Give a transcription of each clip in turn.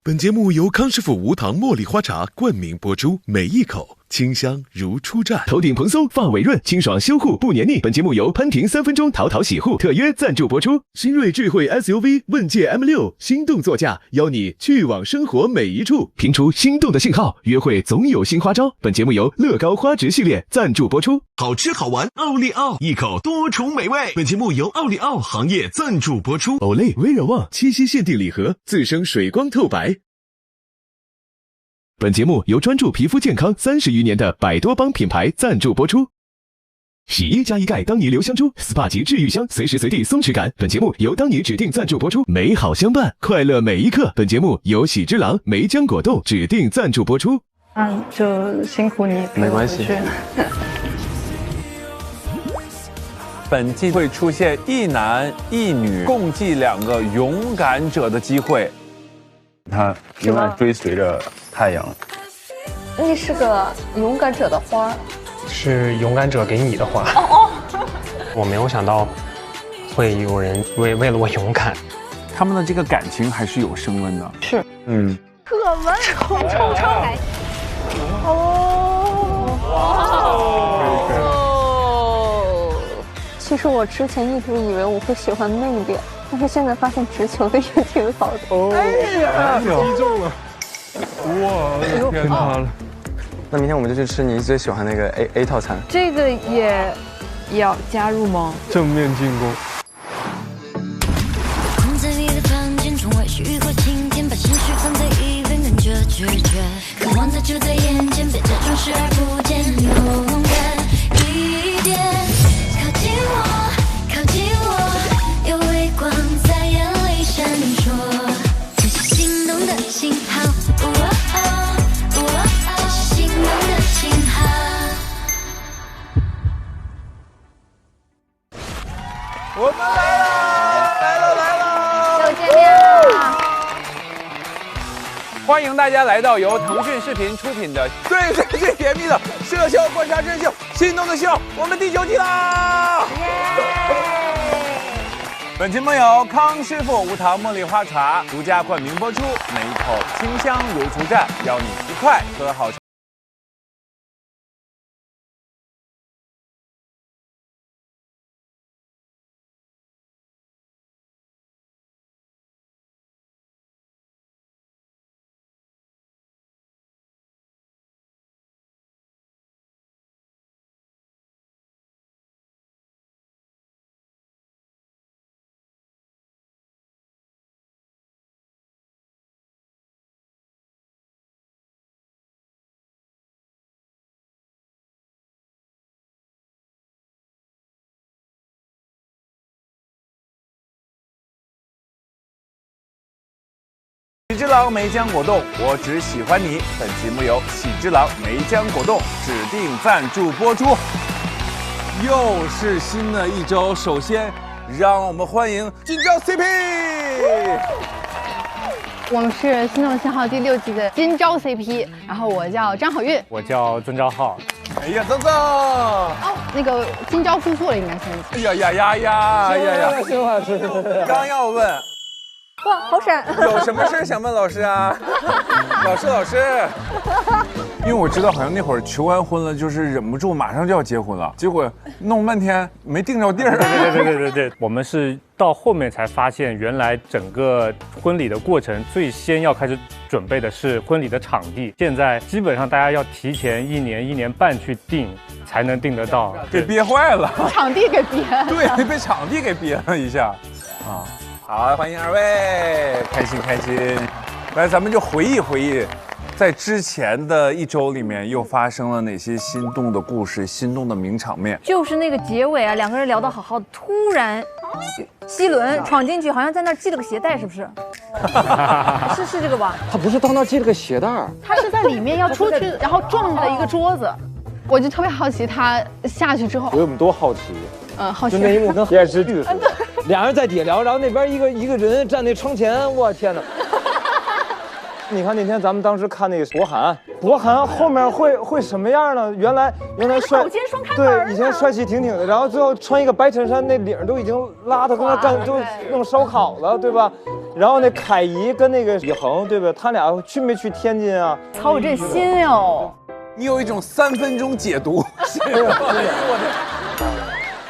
本节目由康师傅无糖茉莉花茶冠名播出，每一口清香如初绽。头顶蓬松，发尾润，清爽修护不黏腻。本节目由潘婷3分钟淘淘洗护特约赞助播出。新锐智慧 SUV 问界 M6心动座驾，邀你去往生活每一处，评出心动的信号，约会总有新花招。本节目由乐高花植系列赞助播出。好吃好玩，奥利奥，一口多重美味。本节目由奥利奥行业赞助播出。Olay 微柔旺七夕限定礼盒，自生水光透白。本节目由专注皮肤健康30余年的百多邦品牌赞助播出。洗衣加一钙当尼留香珠 SPA 级治愈香，随时随地松弛感。本节目由当尼指定赞助播出。美好相伴，快乐每一刻。本节目由喜之郎梅浆果冻指定赞助播出。就辛苦你，没关系。本季会出现一男一女共计2个勇敢者的机会。他永远追随着太阳。那是个勇敢者的花，是勇敢者给你的花。我没有想到会有人为了我勇敢。他们的这个感情还是有升温的。是，可文冲来。其实我之前一直以为我会喜欢内敛，但是现在发现直球的也挺好的。哎呀，击中了！哇，天塌了！那明天我们就去吃你最喜欢那个 A 套餐。这个也要加入吗？正面进攻。困在你的房间，窗外是雨过晴天，把心事放在一边，跟着直觉，渴望它就在眼前，别假装视而不见，勇敢一点。靠近我，有微光在眼里闪烁，这是心动的信号，这是心动的信号。我们来了！又见面了！欢迎大家来到由腾讯视频出品的最甜蜜的社交观察真秀，心动的秀，我们第9集啦！本节目由康师傅无糖茉莉花茶独家冠名播出，每一口清香如初绽，邀你一块喝好茶。喜之郎梅浆果冻，我只喜欢你。本节目由喜之郎梅浆果冻指定赞助播出。又是新的一周，首先让我们欢迎今朝 CP。我们是心动信号第6季的今朝 CP， 然后我叫张好运，我叫曾昭浩。哎呀，曾曾！哦，那个今朝复错了，应该是。哎呀！刚要问。哇，好闪！有什么事想问老师啊？老师，因为我知道好像那会儿求完婚了，就是忍不住马上就要结婚了，结果弄半天没定着地儿。对，我们是到后面才发现，原来整个婚礼的过程最先要开始准备的是婚礼的场地，现在基本上大家要提前1年、1年半去定，才能定得到，给憋坏了，场地给憋了，对，被场地给憋了一下，啊。好，欢迎2位，开心。来，咱们就回忆，在之前的1周里面又发生了哪些心动的故事、心动的名场面？就是那个结尾啊，2个人聊得好好的，突然希伦闯进去，好像在那儿系了个鞋带，是不是？是这个吧？他不是到那儿系了个鞋带，他是在里面要出去，然后撞了一个桌子。我就特别好奇，他下去之后，我们多好奇。好奇。就那一幕跟电视剧似的，俩人在底下聊，然后那边一个人站那窗前，我天哪！你看那天咱们当时看那个博涵后面会什么样呢？原来帅，对，以前帅气挺挺的，然后最后穿一个白衬衫，那领都已经拉的跟那干就弄烧烤了，对吧？然后那凯怡跟那个李恒，对吧？他俩去没去天津啊？操我这心哟！你有一种3分钟解读。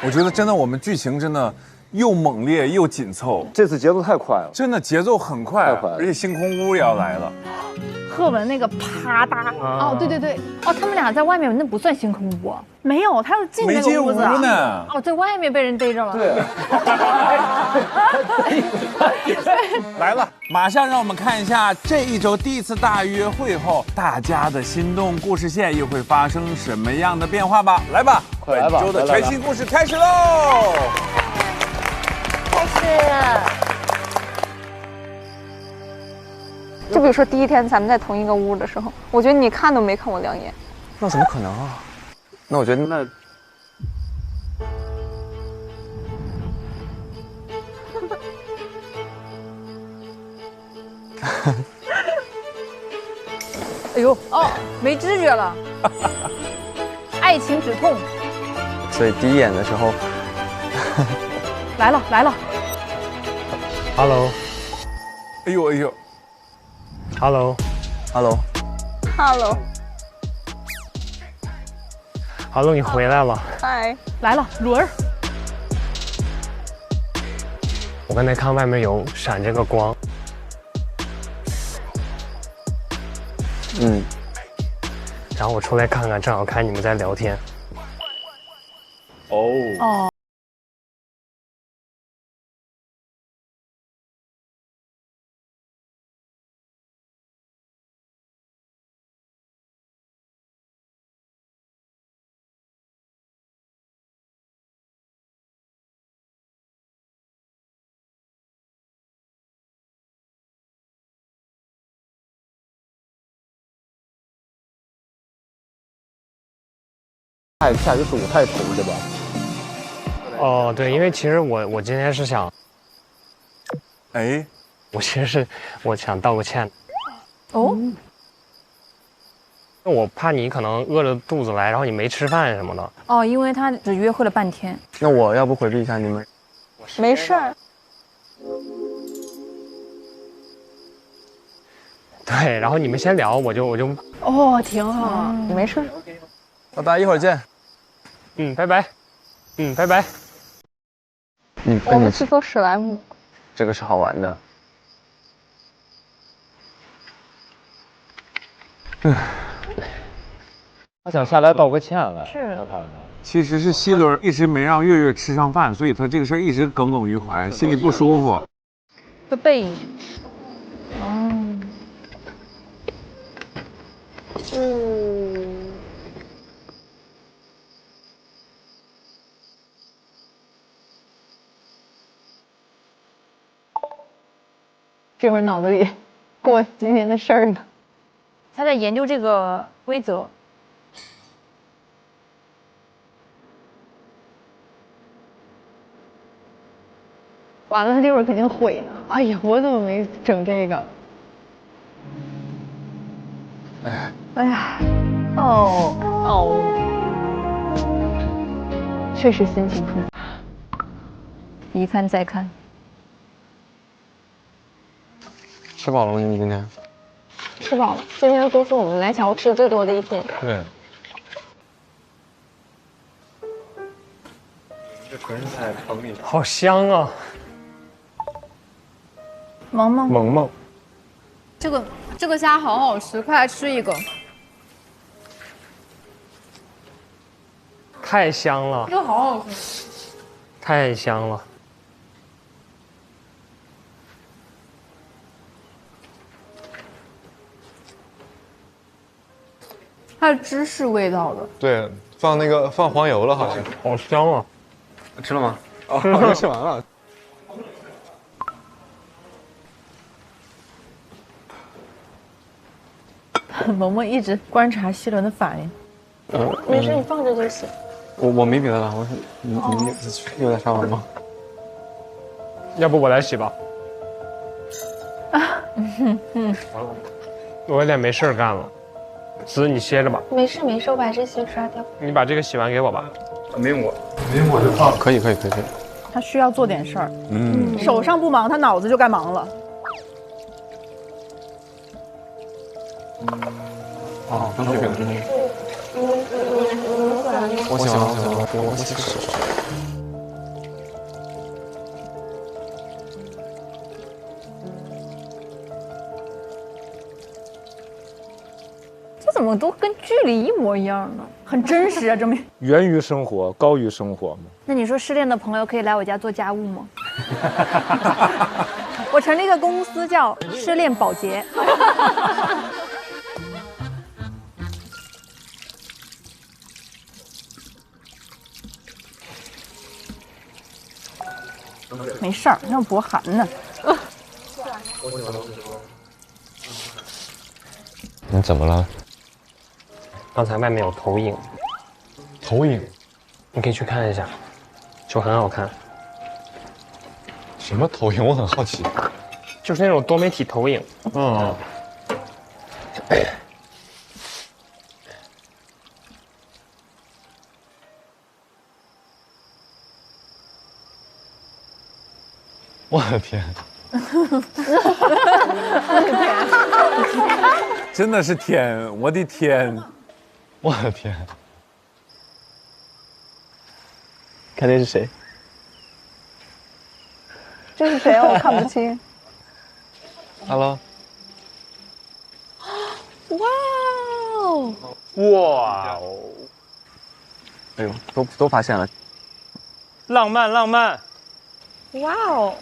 我觉得真的，我们剧情真的又猛烈又紧凑，这次节奏太快了，真的节奏很快，太快了而且星空屋也要来了。贺文那个啪嗒，哦，对对对，哦，他们俩在外面，那不算星空屋，没有，他要进那个屋子呢。哦，在外面被人逮着了。对。来了，马上让我们看一下这一周第一次大约会后，大家的心动故事线又会发生什么样的变化吧？来吧，快来吧，本周的全新故事开始喽！开始。就比如说第一天咱们在同一个屋的时候，我觉得你看都没看我两眼。那怎么可能啊？那我觉得那。哎呦，哦，没知觉了。爱情止痛。所以第一眼的时候，来了来了。Hello。哎呦哎呦。Hello。Hello， 你回来了。嗨，来了，轮儿。我刚才看外面有闪这个光。然后我出来看看，正好看你们在聊天。哦。下就是舞太头对吧？哦，对，因为其实我今天是想，我其实是我想道个歉。哦。我怕你可能饿着肚子来，然后你没吃饭什么的。哦，因为他只约会了半天。那我要不回避一下你们？没事儿。对，然后你们先聊，我就。哦，挺好，没事。拜拜，一会儿见。拜拜。拜拜。我们去做史莱姆。这个是好玩的。他想下来道个歉了。是。其实是希伦一直没让月月吃上饭，所以他这个事儿一直耿耿于怀，心里不舒服。个背影。这会儿脑子里过今天的事儿呢。他在研究这个规则。完了，他这会儿肯定毁了。哎呀，我怎么没整这个？哎呀，确实心情复杂，一看再看。吃饱了吗？你们今天？吃饱了，今天都是我们来乔吃最多的一天。对。这纯菜烹里好香啊！萌萌，萌萌，这个虾好好吃，快来吃一个。太香了。这个好好吃。太香了。它是芝士味道的。对，放黄油了，好像。好香啊！吃了吗？好像吃完了。萌萌一直观察希伦的反应。没事，你放着就行。我没别的了，你有在刷碗吗？要不我来洗吧。我有点没事干了。子，你歇着吧。没事，我把这些刷掉。你把这个洗完给我吧。没用过就放。可以。他需要做点事儿。手上不忙，他脑子就该忙了。哦，张学友的那个。我喜欢，我喜欢。这怎么都跟剧里一模一样呢？很真实啊，证明。源于生活，高于生活嘛。那你说失恋的朋友可以来我家做家务吗？我成立一个公司叫失恋保洁。没事儿，那博涵呢？你怎么了？刚才外面有投影，投影？你可以去看一下，就很好看。什么投影？我很好奇。就是那种多媒体投影。嗯。我的天！真的是天，我的天！我的天！看这是谁？这是谁啊？我看不清。Hello。哇哦！哇哦！哎呦，都发现了。浪漫浪漫。哇哦！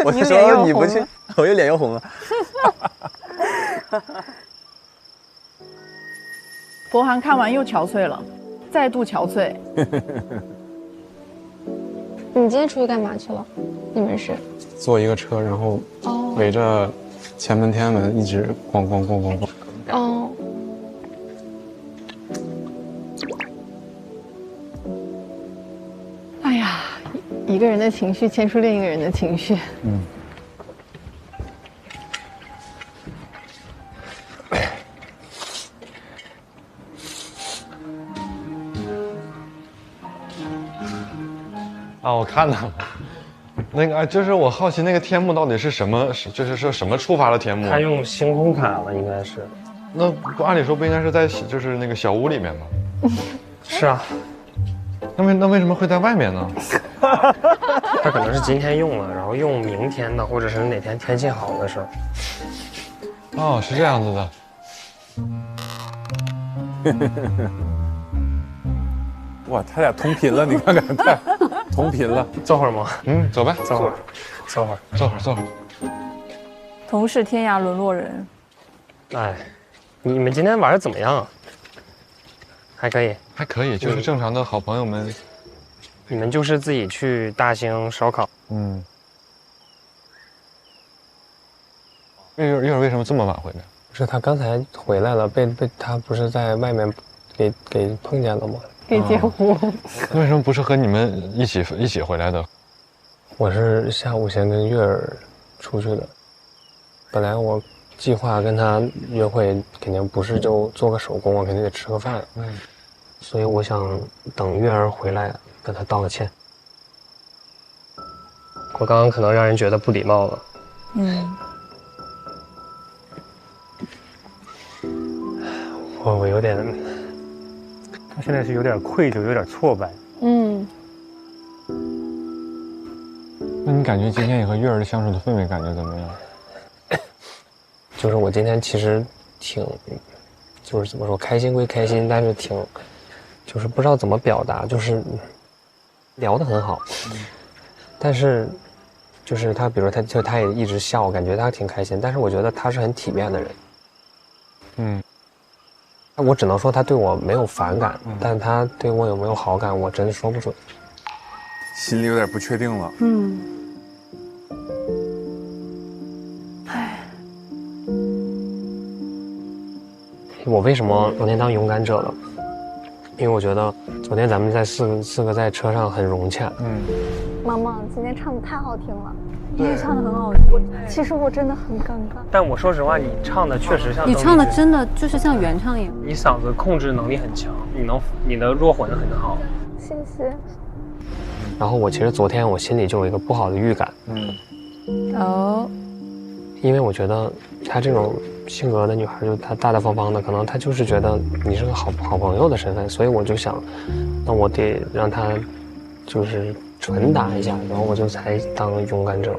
我就说你不去，我又脸又红了。博涵看完又憔悴了，再度憔悴。你今天出去干嘛去了？你们是坐一个车，然后围着前门、天安门一直逛。哦。哎呀，一个人的情绪牵出另一个人的情绪。嗯。啊，我看到了，那个就是我好奇那个天幕到底是什么，就是什么触发的天幕？他用星空卡了，应该是。那按理说不应该是在就是那个小屋里面吗？是啊。那为什么会在外面呢？他可能是今天用了，然后用明天的，或者是哪天天气好的时候。哦，是这样子的。哇，他俩同频了，你看看，太同频了。坐会儿吗？嗯，走呗，坐会儿。同是天涯沦落人。哎，你们今天玩的怎么样啊？还可以，就是正常的好朋友们。你们就是自己去大兴烧烤。嗯。月儿为什么这么晚回来？不是他刚才回来了，被他不是在外面给碰见了吗？给截胡。为什么不是和你们一起回来的？我是下午先跟月儿出去的，本来我计划跟他约会，肯定不是就做个手工，我肯定得吃个饭。嗯，所以我想等月儿回来跟他道个歉。我刚刚可能让人觉得不礼貌了。嗯。我有点，他现在是有点愧疚，有点挫败。嗯。那你感觉今天你和月儿的相处的氛围感觉怎么样？就是我今天其实挺，就是怎么说，开心归开心，但是就是不知道怎么表达，就是聊得很好，但是就是他，比如说他也一直笑，感觉他挺开心，但是我觉得他是很体面的人。嗯。我只能说他对我没有反感，但他对我有没有好感，我真的说不准。心里有点不确定了。嗯。唉。我为什么昨天当勇敢者了？因为我觉得昨天咱们在四个在车上很融洽。嗯。妈妈今天唱的太好听了。你也唱的很好，其实我真的很尴尬。但我说实话，你唱的确实像。你唱的真的就是像原唱一样。你嗓子控制能力很强，你的弱混很好。谢谢。然后我其实昨天我心里就有一个不好的预感。哦。因为我觉得她这种性格的女孩，就她大大方方的，可能她就是觉得你是个好朋友的身份，所以我就想，那我得让她就是传达一下，然后我就才当勇敢者。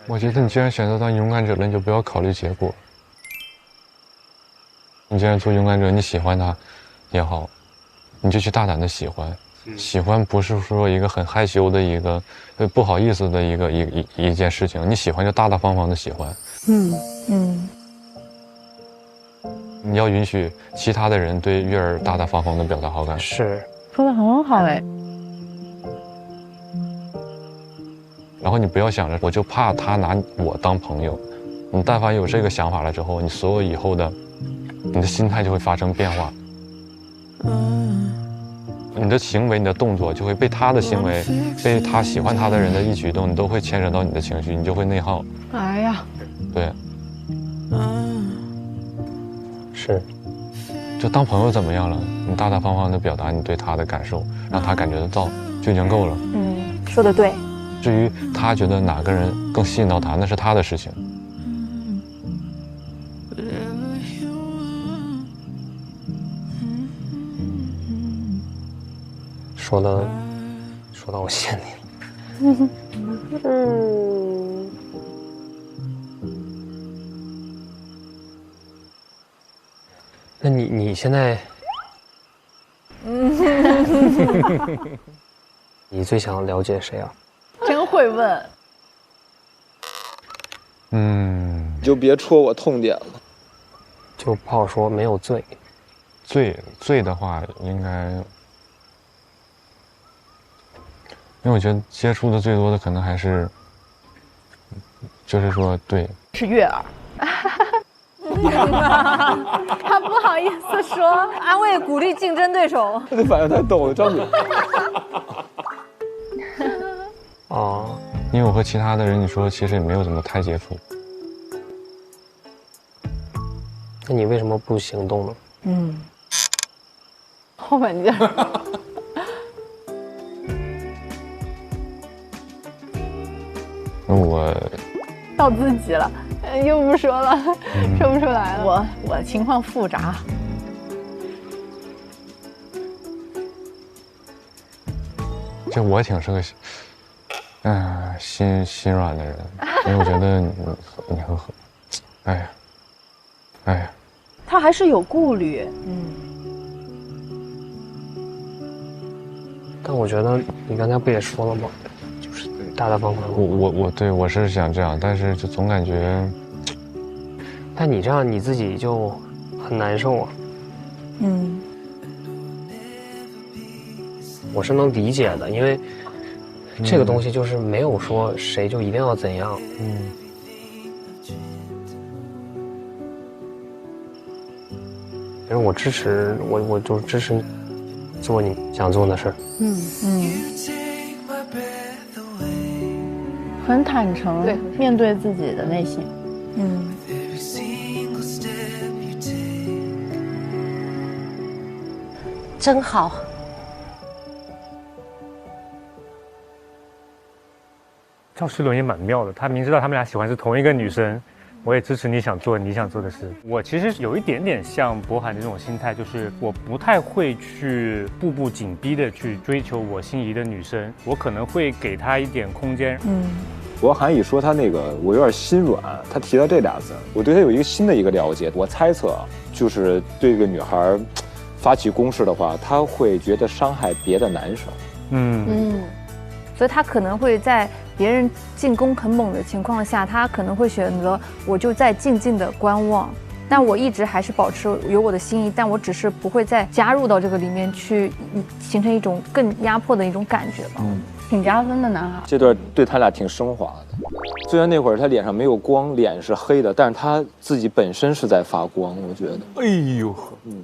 我觉得你既然选择当勇敢者了，你就不要考虑结果。你既然做勇敢者，你喜欢他也好，你就去大胆的喜欢。喜欢不是说一个很害羞的一个不好意思的一件事情，你喜欢就大大方方的喜欢。你要允许其他的人对月儿大大方方的表达好感。是，说得很好哎。然后你不要想着我就怕他拿我当朋友，你但凡有这个想法了之后，你所有以后的你的心态就会发生变化。你的行为、你的动作就会被他的行为、被他喜欢他的人的一举动，你都会牵扯到你的情绪，你就会内耗。哎呀，对，是，就当朋友怎么样了？你大大方方的表达你对他的感受，让他感觉得到就已经够了。说得对。至于他觉得哪个人更吸引到他，那是他的事情。说到我心里了。那你现在，你最想了解谁啊？真会问。你就别戳我痛点了。就不好说，没有罪。罪的话，应该，因为我觉得接触的最多的可能还是，就是说，对，是月儿。他不好意思说，安慰鼓励竞争对手。这反应太逗了，张嘴。哦，因为我和其他的人，你说其实也没有怎么太接触。那你为什么不行动呢？后半句。我到自己了，又不说了，说不出来了。我情况复杂。就我挺是个，心软的人，因为我觉得你很，哎呀，他还是有顾虑。但我觉得你刚才不也说了吗？就是大大方方。我是想这样，但是就总感觉，但你这样你自己就很难受啊。我是能理解的，因为这个东西就是没有说谁就一定要怎样。其实我支持，我就支持你做你想做的事。很坦诚，对，面对自己的内心。真好。赵诗伦也蛮妙的，他明知道他们俩喜欢是同一个女生，我也支持你想做你想做的事。我其实有一点点像博涵的这种心态，就是我不太会去步步紧逼的去追求我心仪的女生，我可能会给她一点空间。博涵一说他那个，我有点心软。他提到这俩字，我对他有一个新的一个了解。我猜测，就是对这个女孩发起攻势的话，他会觉得伤害别的男生。所以他可能会在别人进攻很猛的情况下，他可能会选择我就在静静的观望，但我一直还是保持有我的心意，但我只是不会再加入到这个里面去，形成一种更压迫的一种感觉吧。挺加分的男孩。这段对他俩挺升华的。虽然那会儿他脸上没有光，脸是黑的，但是他自己本身是在发光，我觉得。哎呦，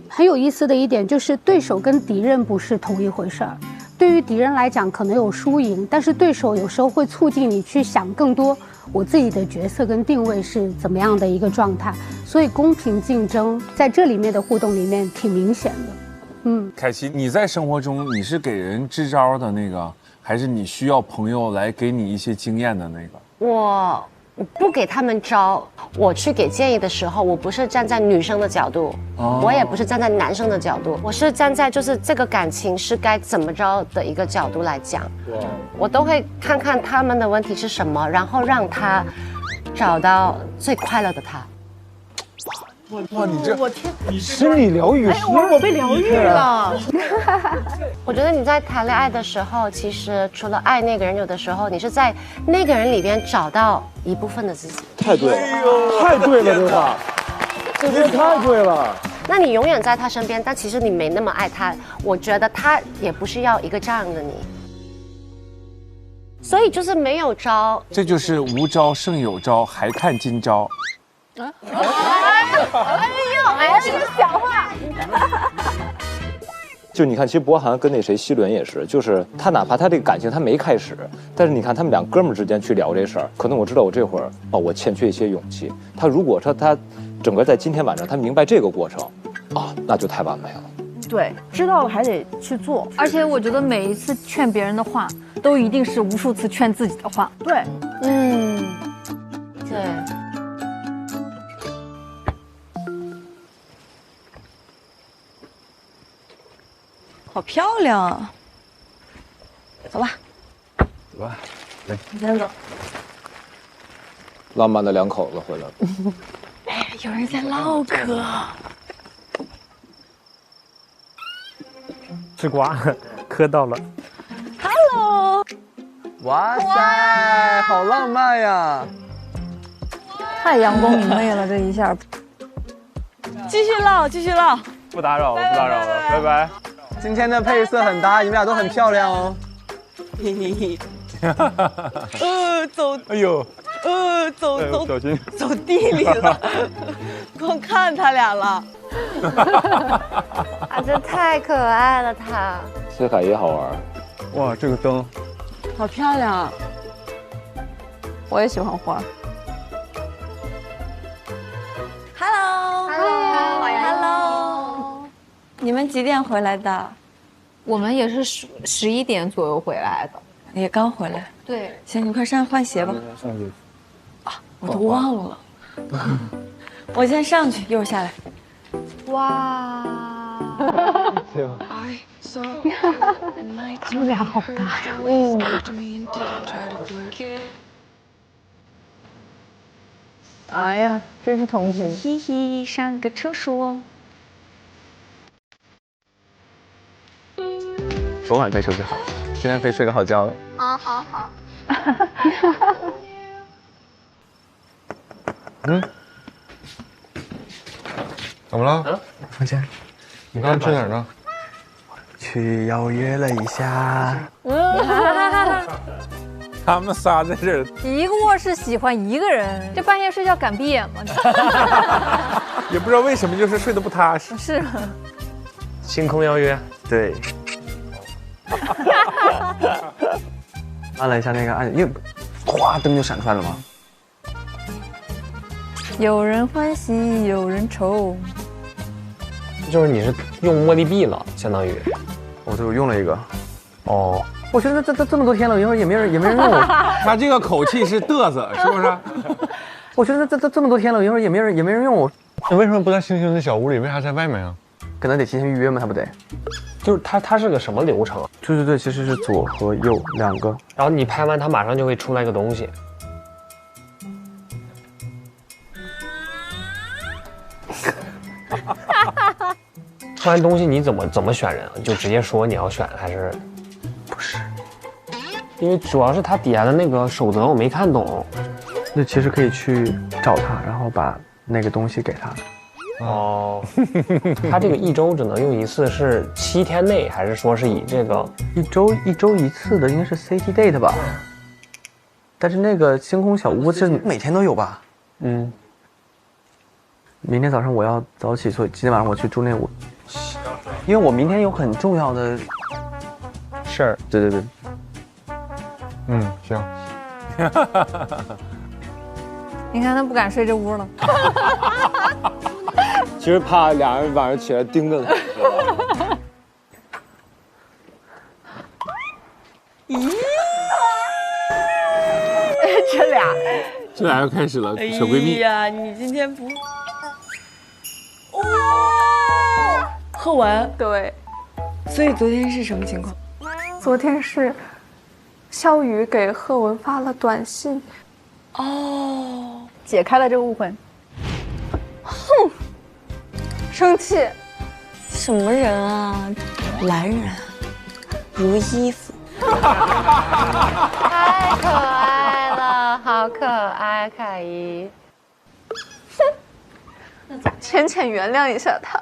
很有意思的一点就是对手跟敌人不是同一回事儿。对于敌人来讲可能有输赢，但是对手有时候会促进你去想更多我自己的角色跟定位是怎么样的一个状态，所以公平竞争在这里面的互动里面挺明显的。凯琪，你在生活中你是给人支招的那个，还是你需要朋友来给你一些经验的那个？我不给他们招，我去给建议的时候，我不是站在女生的角度，我也不是站在男生的角度，我是站在就是这个感情是该怎么着的一个角度来讲。我都会看看他们的问题是什么，然后让他找到最快乐的他。哇，你这我天，心理疗愈师，我被疗愈了。我觉得你在谈恋爱的时候，其实除了爱那个人，有的时候你是在那个人里边找到一部分的自己。太对了，太对了，这话，这说太对了。那你永远在他身边，但其实你没那么爱他。我觉得他也不是要一个这样的你，所以就是没有招。这就是无招胜有招，还看今朝。哎呦，这个小话。就你看，其实柏涵跟那谁希伦也是，就是他哪怕他这个感情他没开始，但是你看他们两哥们儿之间去聊这事儿，可能我知道我这会儿我欠缺一些勇气。他如果说他整个在今天晚上他明白这个过程那就太完美了。对，知道了还得去做。而且我觉得每一次劝别人的话，都一定是无数次劝自己的话。对，对。好漂亮啊！走吧，走吧，来，你先走。浪漫的两口子回来了。哎，有人在唠嗑。吃瓜，磕到了。Hello。哇塞，好浪漫呀！太阳光明媚了，这一下。继续唠，继续唠。不打扰了，不打扰了，拜拜。今天的配色很搭，你们俩都很漂亮哦。嘿嘿嘿。走。哎呦。走小心。走地里了，光看他俩了。这太可爱了，他。崔凯也好玩。哇，这个灯。好漂亮啊！我也喜欢花。Hello。你们几点回来的？我们也是11点左右回来的，也刚回来。对，行，你快上去换鞋吧。上去。我都忘了。我先上去，一会儿下来。哇！他们俩好搭呀。哎呀，真是同情。嘻嘻，上个厕所。昨晚可以休息好，今天可以睡个好觉了。好。怎么了？房间。你刚刚去哪儿呢？去邀约了一下。他们仨在这儿，一个卧室喜欢一个人，这半夜睡觉敢闭眼吗？也不知道为什么，就是睡得不踏实。是。星空邀约。对。按了一下那个按钮，因为哗灯就闪出来了吗？有人欢喜有人愁。就是你是用茉莉币了，相当于。我就用了一个。哦。我觉得这么多天了，一会儿也没人用。他这个口气是嘚瑟，是不是？我觉得这么多天了，一会儿也没人用我。那为什么不在星星的小屋里？为啥在外面啊？可能得提前预约嘛，他不得？就是它是个什么流程？对，其实是左和右两个。然后你拍完，它马上就会出来个东西。出完东西你怎么选人？就直接说你要选还是？不是，因为主要是它底下的那个守则我没看懂。那其实可以去找他，然后把那个东西给他。哦，他这个1周只能用一次，是7天内，还是说是以这个一周一次的，应该是 City Date 吧？但是那个星空小屋是每天都有吧？嗯。明天早上我要早起，所以今天晚上我去住那屋，因为我明天有很重要的事儿。对。行。你看他不敢睡这屋了。其实怕俩人晚上起来盯着他。咦，这俩又开始了，小闺蜜。哎呀，你今天不？哇，贺文。对。所以昨天是什么情况？昨天是肖宇给贺文发了短信。哦，解开了这个误会。哼，生气。什么人啊？男人，如衣服。太可爱了，好可爱，凯姨。浅浅原谅一下他。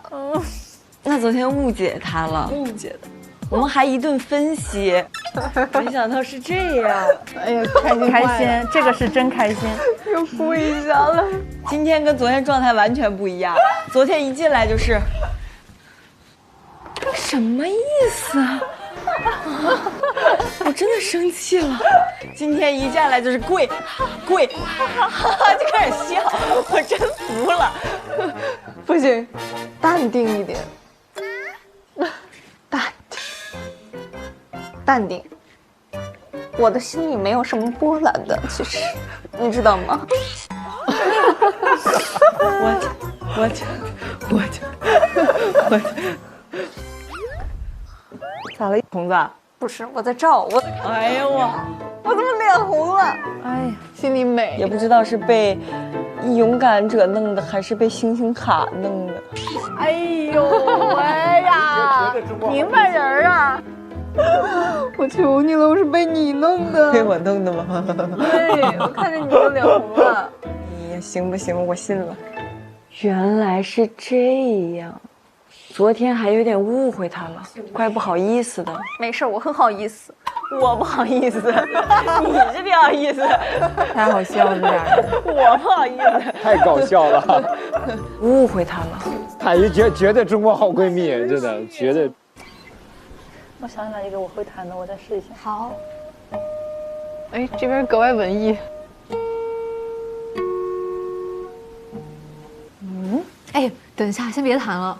那昨天误解他了，误解的。我们还一顿分析，没想到是这样。哎呀，开心，这个是真开心。又哭一下了。今天跟昨天状态完全不一样。昨天一进来就是什么意思啊？我真的生气了。今天一下来就是跪，就开始笑，我真服了。不行，淡定一点，淡定。我的心里没有什么波澜的，其实，你知道吗？我咋了，红子？不是，我在照我。哎呀我怎么脸红了？哎呀，心里美，也不知道是被勇敢者弄的，还是被星星卡弄的。哎呦喂呀！明白人啊！我求你了，我是被你弄的。被我弄的吗？对，我看见你就脸红了。哎呀，行不行？我信了。原来是这样。昨天还有点误会他了，怪不好意思的。没事，我很好意思。我不好意思，你是挺好意思。太好笑了，这俩人。我不好意思。太搞笑了。误会他了。凯姨绝对中国好闺蜜，真的绝对。我想起来一个我会弹的，我再试一下。好。哎，这边格外文艺。哎，等一下，先别弹了。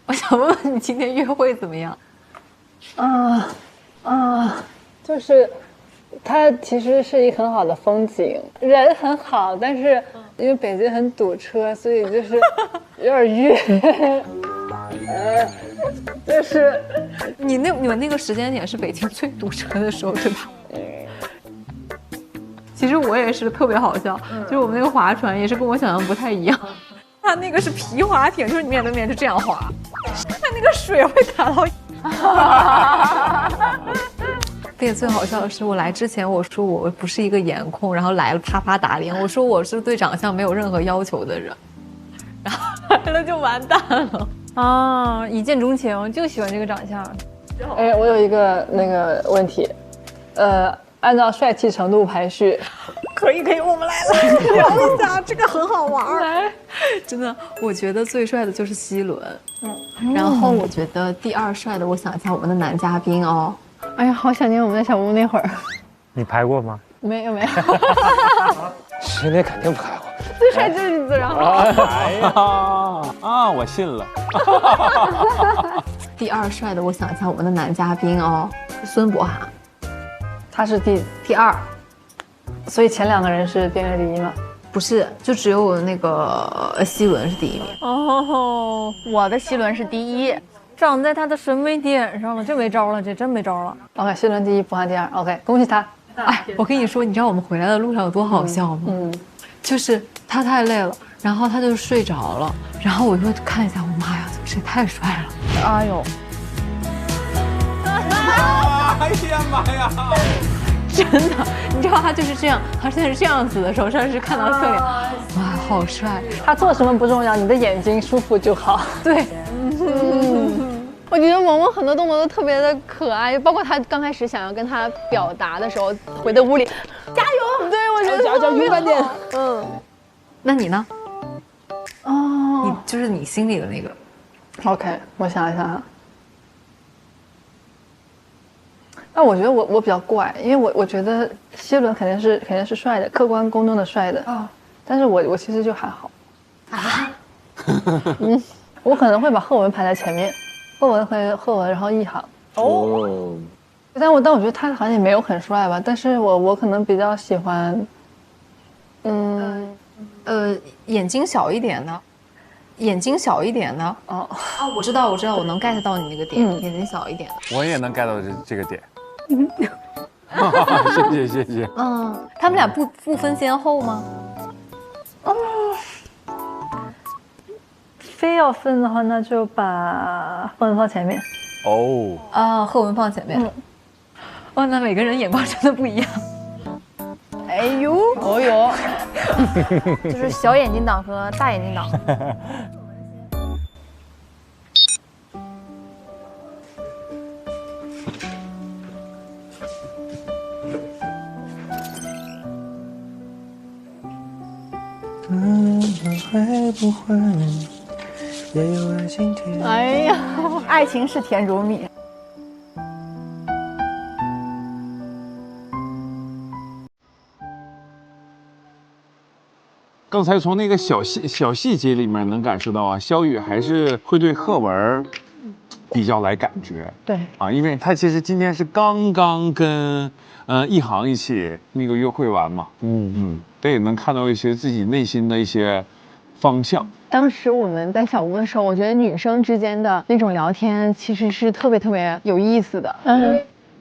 我想问问你今天约会怎么样？就是它其实是一个很好的风景，人很好，但是因为北京很堵车，所以就是有点晕。就是你们那个时间点是北京最堵车的时候，对吧？其实我也是特别好笑，就是我们那个划船也是跟我想象不太一样。它那个是皮划艇，就是你面对面就这样划，它那个水会打到。并且最好笑的是，我来之前我说我不是一个颜控，然后来了啪啪打脸，我说我是对长相没有任何要求的人，然后来了就完蛋了啊！一见钟情，就喜欢这个长相。哎，我有一个那个问题，按照帅气程度排序。可以，我们来聊一下，这个很好玩。来，真的，我觉得最帅的就是希伦，然后我觉得第二帅的，我想一下我们的男嘉宾哦。哎呀，好想念我们在小屋那会儿。你排过吗？没有。谁那肯定排过。最帅就是李子然。哎呀我信了。第二帅的，我想一下我们的男嘉宾哦，孙博涵，他是第二。所以前两个人是编阅第一吗？不是，就只有那个希伦是第一名。哦，我的希伦是第一，长在他的审美点上了，这没招了，这真没招了。OK， 希伦第一，博涵第二。OK， 恭喜他。哎，我跟你说，你知道我们回来的路上有多好笑吗？就是他太累了，然后他就睡着了，然后我就看一下，我妈呀，这也太帅了！哎呦，哎呀妈呀！真的，你知道他就是这样，他现在是这样子的时候，上是看到侧脸，哇，好帅！他做什么不重要，你的眼睛舒服就好。对，我觉得萌萌很多动作都特别的可爱，包括他刚开始想要跟他表达的时候，回到屋里，加油！对，我觉得加油，勇敢点。那你呢？哦，你就是你心里的那个。OK， 我想一想哈。那我觉得我比较怪，因为我觉得希伦肯定是帅的，客观公正的帅的。但是我其实就还好。啊？我可能会把贺文排在前面，贺文，然后一航。但我觉得他好像也没有很帅吧，但是我可能比较喜欢，眼睛小一点的，眼睛小一点的。哦，我知道，我能 get 到你那个点，眼睛小一点的。我也能 get 到这个点。谢谢。他们俩不分先后吗？非要分的话，那就把贺文放前面。贺文放前面。那每个人眼光真的不一样。哎呦，哦呦，就是小眼睛党和大眼睛党。会不会也有爱情甜？哎呀，爱情是甜如蜜。刚才从那个小细节里面能感受到啊，肖雨还是会对贺文比较来感觉。对啊，因为他其实今天是刚刚跟一航一起那个约会完嘛，他也能看到一些自己内心的一些方向。当时我们在小屋的时候，我觉得女生之间的那种聊天其实是特别有意思的。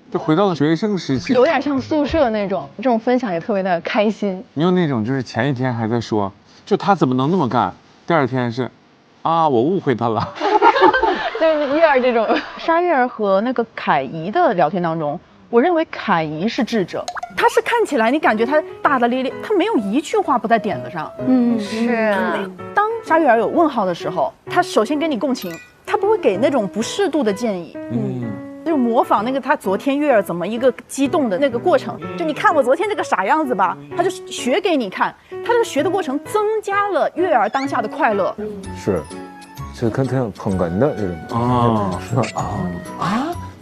就回到了学生时期，有点像宿舍那种，这种分享也特别的开心。你有那种就是前一天还在说，就他怎么能那么干，第二天是，我误会他了。就是月儿这种。沙月儿和那个凯怡的聊天当中，我认为凯怡是智者，他是看起来你感觉他大大咧咧，他没有一句话不在点子上。是。当沙月儿有问号的时候，他首先跟你共情，他不会给那种不适度的建议。就模仿那个他昨天月儿怎么一个激动的那个过程，就你看我昨天这个傻样子吧，他就学给你看，他这个学的过程增加了月儿当下的快乐。是挺捧哏的这种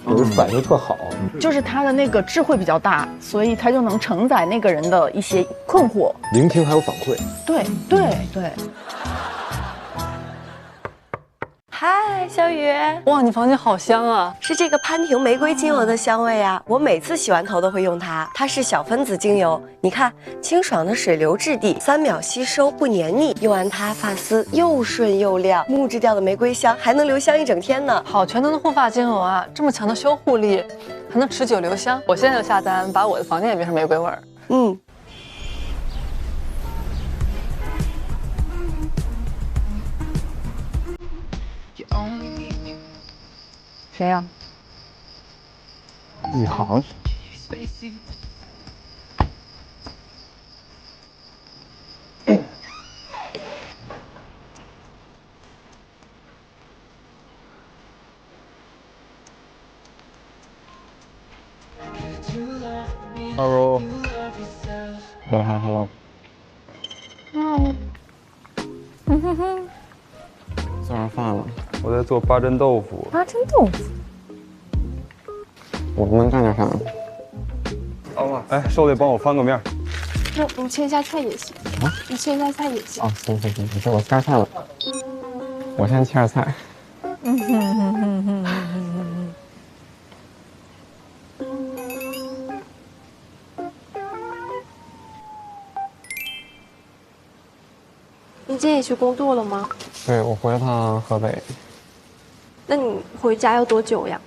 有的反应特好，就是他的那个智慧比较大，所以他就能承载那个人的一些困惑，聆听还有反馈。对。嗨，小雨，哇，你房间好香啊！是这个潘婷玫瑰精油的香味啊，我每次洗完头都会用它。它是小分子精油，你看，清爽的水流质地，3秒吸收不黏腻，用完它发丝又顺又亮，木质调的玫瑰香还能留香一整天呢。好全能的护发精油啊，这么强的修护力，还能持久留香。我现在就下单，把我的房间也变成玫瑰味儿。谁呀？一航。Hello。Hello。做上饭了，我在做八珍豆腐。八珍豆腐。我能干点啥？哎，瘦子帮我翻个面。你切一下菜也行。你切一下菜也行。行，没事，我切菜了。我先切点菜。你今天也去工作了吗？对，我回了趟河北。那你回家要多久呀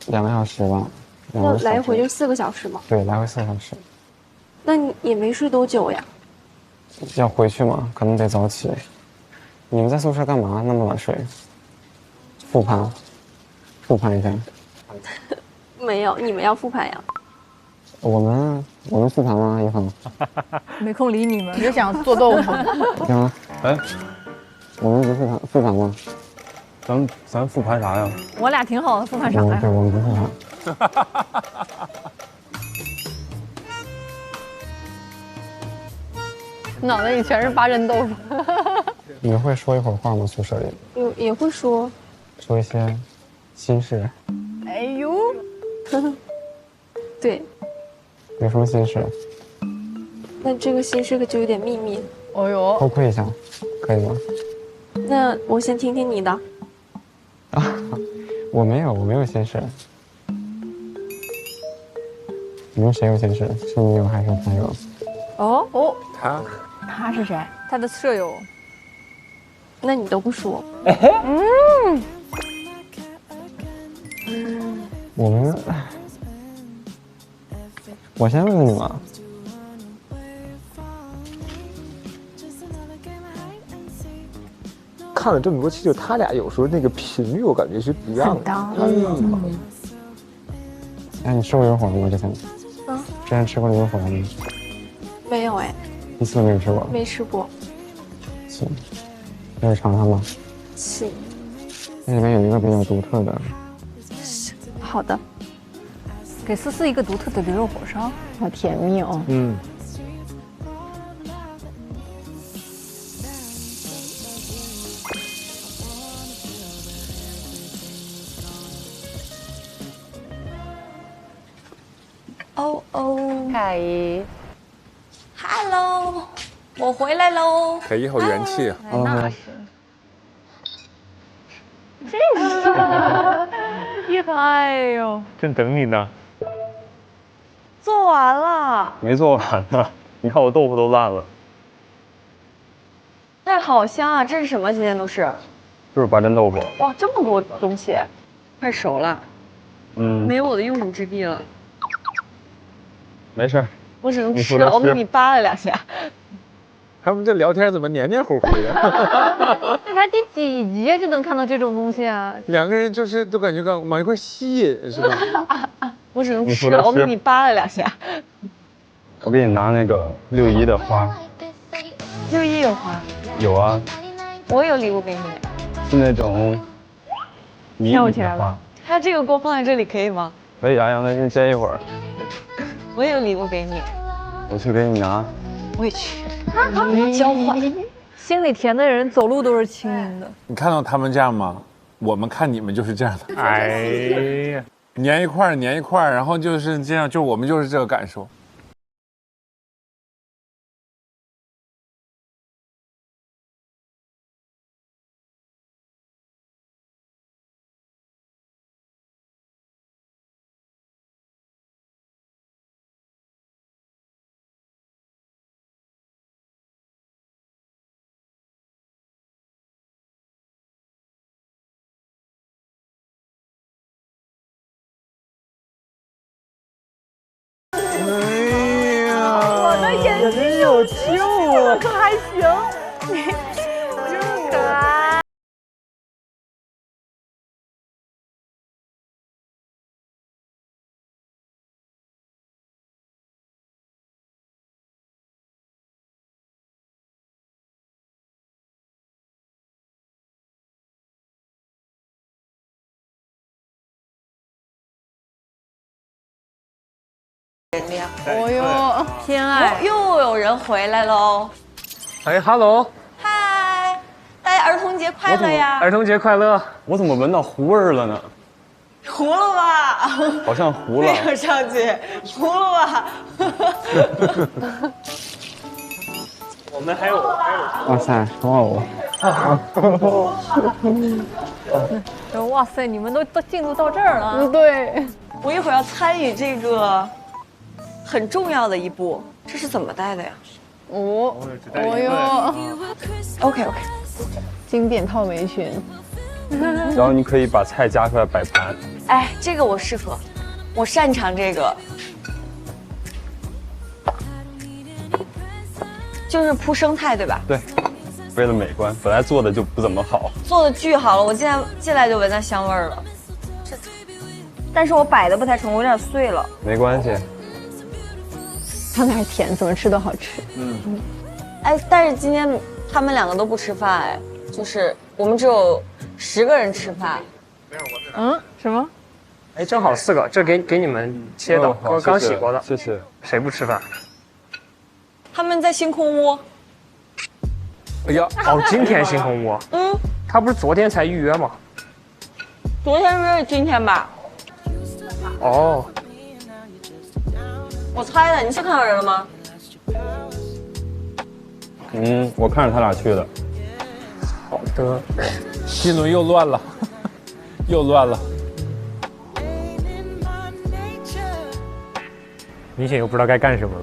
？2个小时吧。那来回就4个小时吗？对，来回4个小时。那你也没睡多久呀？要回去嘛，可能得早起。你们在宿舍干嘛那么晚睡？复盘一下。没有，你们要复盘呀？我们复盘吗？一恒。没空理你们，只想做豆腐。行啊。哎，我们不复盘吗？咱复盘啥呀？我俩挺好的，复盘啥呀？对，我们不复盘。脑袋里全是八珍豆腐。你们会说一会儿话吗？宿舍里也会说一些心事。哎呦，对，有什么心事？那这个心事可就有点秘密。哦呦，偷窥一下，可以吗？那我先听听你的。我没有心事。你们谁有钱是你有还是他有？哦哦，他是谁？他的舍友。那你都不说。我们，我先问问你嘛。看了这么多期，就他俩有时候那个频率，我感觉是一样的。哎，你吃过牛火吗？之前？之前吃过牛火吗？没有哎。一次都没有吃过。没吃过。行，要是尝尝吗？行。那里面有一个比较独特的。好的。给思思一个独特的驴肉火烧，好甜蜜哦。哦哦，凯姨 ，Hello， 我回来喽。凯姨好元气啊！那是。哎呦，正等你呢。做完了，没做完呢。你看我豆腐都烂了。但好香啊！这是什么？今天都是？就是白炖豆腐。哇，这么多东西，快熟了。没有我的用武之地了。没事，我只能吃了，我给你扒了2下。他们这聊天怎么黏黏糊糊的？这才第几集就能看到这种东西啊？两个人就是都感觉往一块吸引，是吧？我只能吃了，我给你扒了2下。我给你拿那个6·1的花。6·1有花？有啊。我有礼物给你。是那种迷你的花。它这个给我放在这里可以吗？可以啊，让他先歇一会儿。我也有礼物给你。我去给你拿。我也去。交换。心里甜的人走路都是轻盈的。你看到他们这样吗？我们看你们就是这样的。哎呀，粘一块，然后就是这样，就我们就是这个感受。我的眼睛有救了，可还行？真可爱。哦哟，偏爱！又有人回来喽！哎，Hello，嗨，大家儿童节快乐呀！儿童节快乐！我怎么闻到糊味儿了呢？糊了吧？好像糊了。没有上去，糊了吧？我们还有。哇塞，哇哦！哇塞，你们都进入到这儿了。对，我一会儿要参与这个很重要的一步，这是怎么戴的呀？哦哟 ，OK， 经典套围裙。然后你可以把菜夹出来摆盘。哎，这个我适合，我擅长这个，就是铺生态，对吧？对，为了美观，本来做的就不怎么好。做的巨好了，我现在进来就闻到香味儿了。但是我摆的不太成，我有点碎了。没关系。它那还甜，怎么吃都好吃。哎，但是今天他们2个都不吃饭，哎，就是我们只有10个人吃饭。什么？哎，正好4个，这给你们切的，刚洗过的。谢谢。谁不吃饭？他们在星空屋。哎呀，哦，今天星空屋。他不是昨天才预约吗？昨天约是今天吧？哦。我猜的，你是看到人了吗？我看着他俩去的。好的。新轮又乱了，又乱了。明显又不知道该干什么。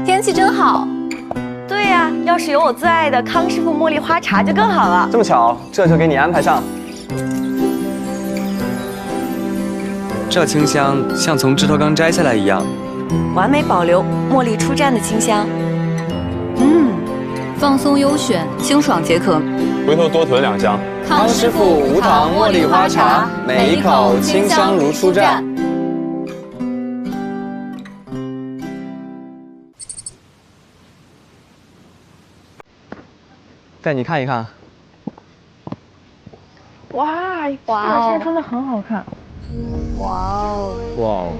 天气真好。对呀，要是有我最爱的康师傅茉莉花茶就更好了。这么巧，这就给你安排上。这清香像从枝头刚摘下来一样，完美保留茉莉初绽的清香。放松优选，清爽解渴。回头多囤2箱。康师傅无糖茉莉花茶，每一口清香如初绽。带你看一看。哇，现在真的很好看。哇哦！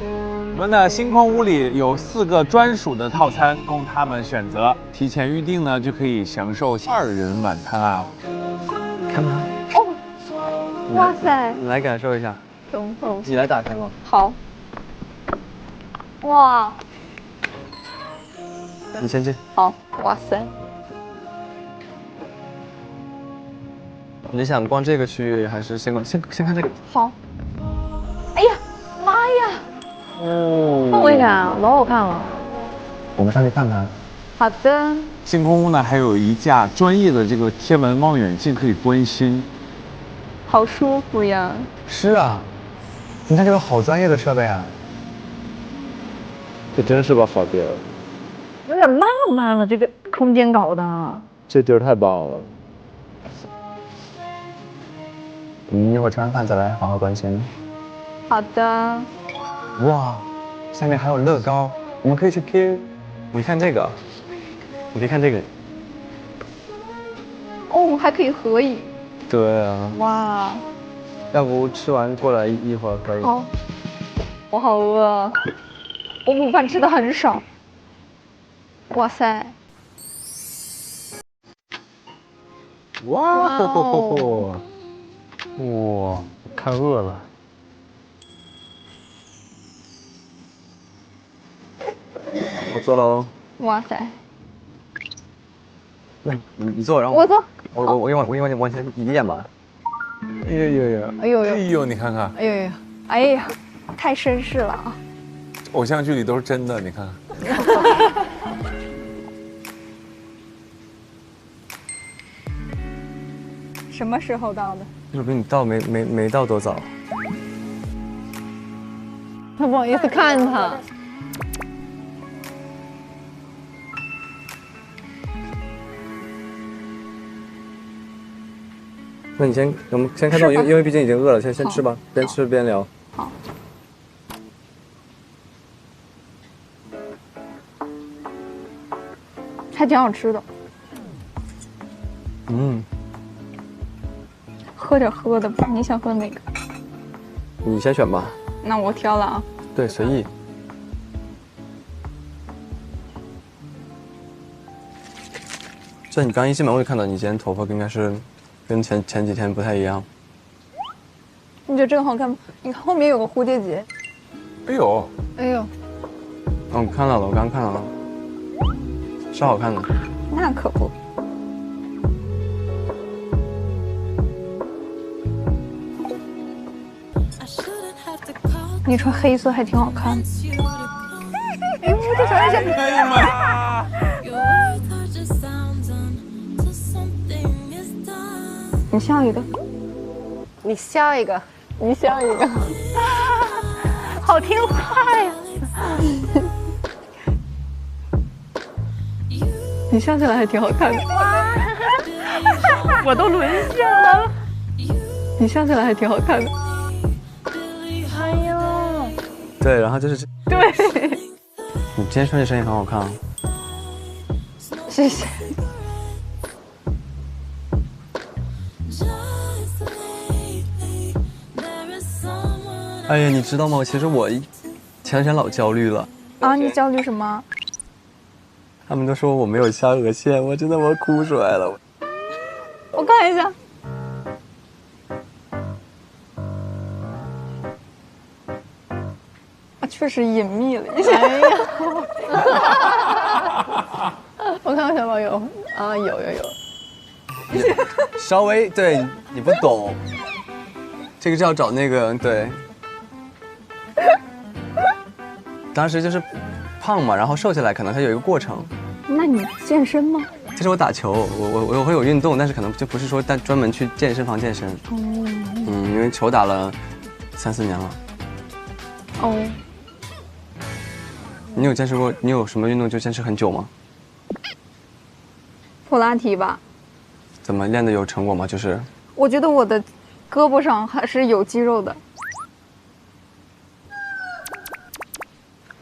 我们的星空屋里有4个专属的套餐供他们选择，提前预定呢就可以享受2人晚餐啊。看吧。哦，哇塞！你来感受一下。等会儿。你来打开吗？好。哇。你先进。好，哇塞。你想逛这个区域，还是先看这个？好。哎呀，妈呀！氛围感老好看了。我们上去看看。好的。星空屋呢还有一架专业的这个天文望远镜可以观星，好舒服呀。是啊，你看这个好专业的设备啊。这真是把好地儿。有点浪漫了，这个空间搞的。这地儿太棒了。一会儿吃完饭再来好好观星。好的。哇，下面还有乐高，我们可以去拼。你看这个，你可以看这个。哦，还可以合影。对啊。哇。要不吃完过来一会儿可以？好。我好饿，我午饭吃的很少。哇塞。哇哦！哇，看饿了。我坐喽。哇塞！那你坐，然后我坐。我往前移一点吧。哎呦！哎呦！哎呦！你看看。哎呦！哎呀，太绅士了啊！偶像剧里都是真的，你看。什么时候到的？就比你到没到多早。他不好意思看他。那你先，我们先开动，因为毕竟已经饿了，先吃吧，边吃边聊。好。还挺好吃的。喝点喝的吧，你想喝哪个？你先选吧。那我挑了啊。对，随意。这你刚一进门我就看到你今天头发应该是跟前几天不太一样。你觉得这个好看吗？你看后面有个蝴蝶结。哎呦！哎呦！我看到了，我刚看到了，是好看的。那可不。你穿黑色还挺好看的。哎呦，这小眼睛！哎呀妈呀！你笑一个，你笑一个，你笑一个，好听话呀！你笑起来还挺好看的。我都沦陷了。你笑起来还挺好看的。哎呦。对，然后就是对。你今天穿这身也很好看啊。谢谢。哎呀，你知道吗？其实我前两天老焦虑了。啊，你焦虑什么？他们都说我没有下颚线，我真的我哭出来了。我看一下。啊，确实隐秘了一些。哎呀！我看看小宝有啊，有。稍微对你不懂。这个是要找那个对。当时就是胖嘛，然后瘦下来，可能它有一个过程。那你健身吗？其实我打球，我会有运动，但是可能就不是说专门去健身房健身。因为球打了3、4年了。哦。你有坚持过？你有什么运动就坚持很久吗？普拉提吧。怎么练的有成果吗？就是。我觉得我的胳膊上还是有肌肉的。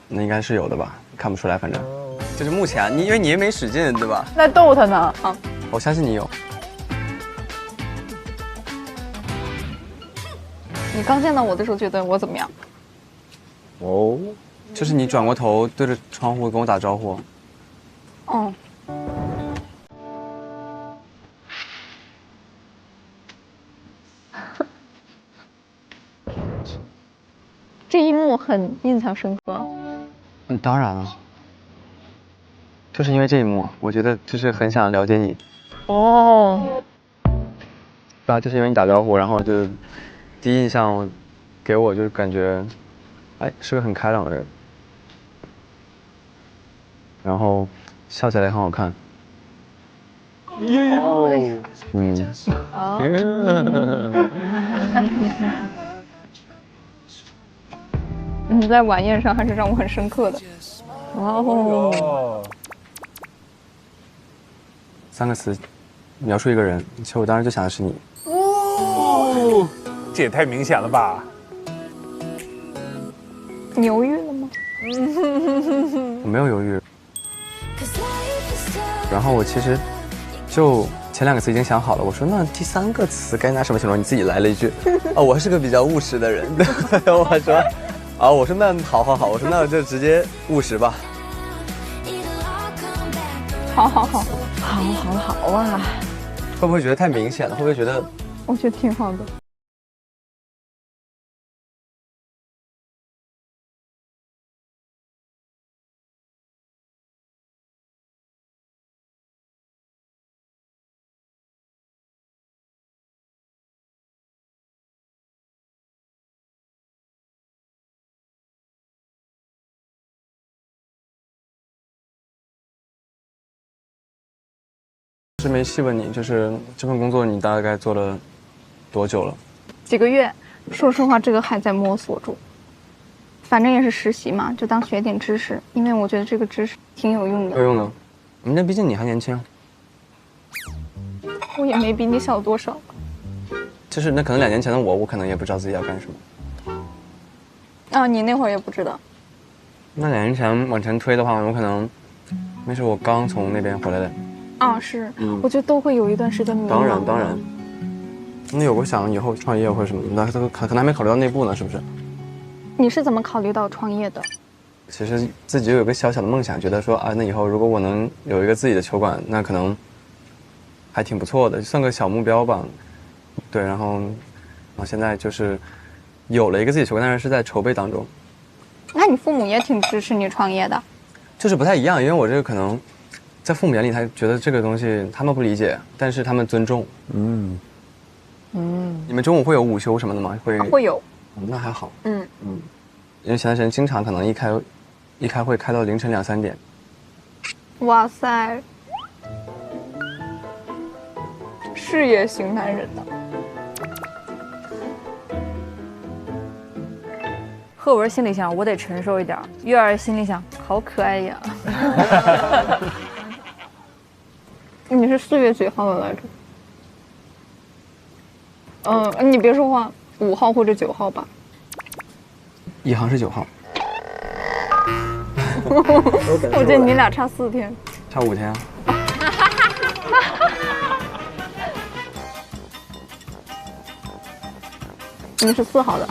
那应该是有的吧？看不出来，反正。就是目前因为你也没使劲，对吧？那逗他呢？啊，我相信你有。你刚见到我的时候觉得我怎么样？哦，就是你转过头对着窗户跟我打招呼。哦。这一幕很印象深刻。当然了。就是因为这一幕，我觉得就是很想了解你。哦。对啊，就是因为你打招呼，然后就第一印象给我就是感觉，哎，是个很开朗的人，然后笑起来很好看。你在晚宴上还是让我很深刻的。哦。 3个词描述一个人，其实我当时就想的是你。哦，这也太明显了吧！你犹豫了吗？我没有犹豫。然后我其实就前2个词已经想好了，我说那第3个词该拿什么形容？你自己来了一句，哦，我是个比较务实的人。我说，啊，我说那好，我说那就直接务实吧。好啊！会不会觉得太明显了？会不会觉得？我觉得挺好的。是没细问你，就是这份工作你大概做了多久了？几个月，说实话，这个还在摸索中。反正也是实习嘛，就当学点知识，因为我觉得这个知识挺有用的。有用的，那毕竟你还年轻。我也没比你小多少。就是那可能2年前的我可能也不知道自己要干什么。啊，你那会儿也不知道。那2年前往前推的话，我可能那时候我刚从那边回来的。啊，是，我觉得都会有一段时间迷茫。当然，你有过想以后创业或者什么的，可能还没考虑到那步呢，是不是？你是怎么考虑到创业的？其实自己有个小小的梦想，觉得说啊，那以后如果我能有一个自己的球馆，那可能还挺不错的，算个小目标吧。对，然后现在就是有了一个自己的球馆，但是在筹备当中。那你父母也挺支持你创业的？就是不太一样，因为我这个可能。在父母眼里，他觉得这个东西他们不理解，但是他们尊重。你们中午会有午休什么的吗？会有。那还好。因为前段时间经常可能一开会开到凌晨2、3点。哇塞，事业型男人呢。贺文心里想，我得成熟一点；月儿心里想，好可爱呀。你是4月几号的来着？你别说话，5号或者9号吧。一航是9号。我觉得你俩差4天。差5天啊。你是4号的。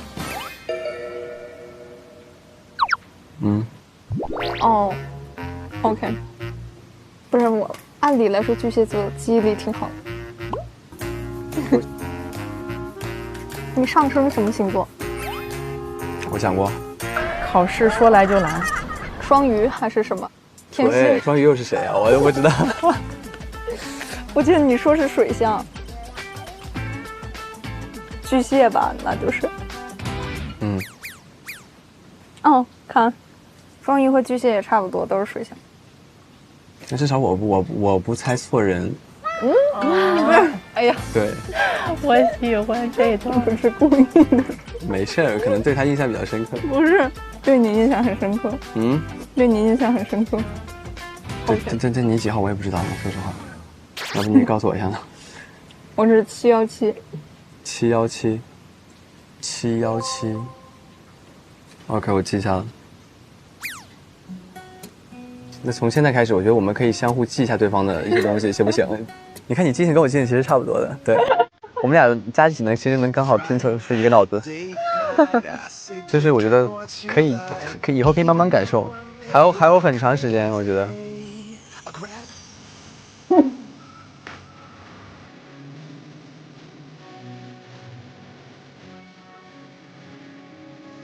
哦 ，OK， 不是我。按理来说，巨蟹座记忆力挺好的。你上升什么星座？我讲过。考试说来就来。双鱼还是什么？天蝎。双鱼又是谁啊？我又不知道。我记得你说是水象。巨蟹吧，那就是。嗯。哦，看，双鱼和巨蟹也差不多，都是水象。那至少我不猜错人。不是，哎呀，对，我喜欢这段，不是故意的。没事儿，可能对他印象比较深刻。不是，对你印象很深刻。嗯，对你印象很深刻。这你几号我也不知道呢，说实话。要不你也告诉我一下呢？我是717。717。OK， 我记下了。那从现在开始，我觉得我们可以相互记一下对方的一些东西，行不行？你看你记性跟我记性其实差不多的，对，我们俩加一起其实能刚好拼凑出一个脑子。就是我觉得可以以后可以慢慢感受，还有很长时间，我觉得。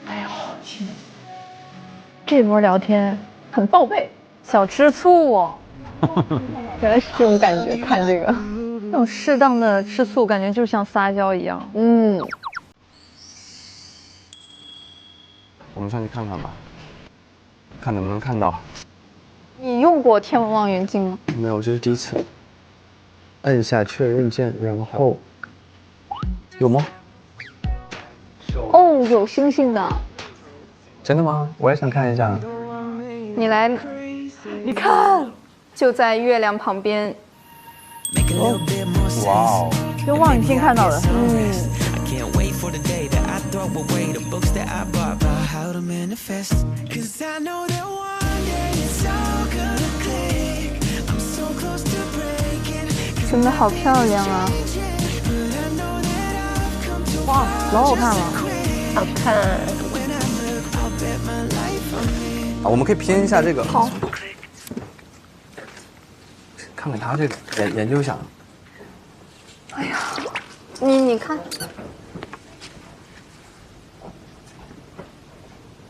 哎呦天，这波聊天很报备，小吃醋哦。原来是这种感觉，看这个，那种适当的吃醋，感觉就像撒娇一样。嗯。我们上去看看吧，看能不能看到。你用过天文望远镜吗？没有，这是第一次。按下确认键，然后有吗？哦，有星星的。真的吗？我也想看一下。你来，你看。就在月亮旁边。哦，哇哦！用望远镜看到的。真的好漂亮啊！哇，老好看了，好看。啊，我们可以拼一下这个。好。看看他这个，研究一下。哎呀，你看。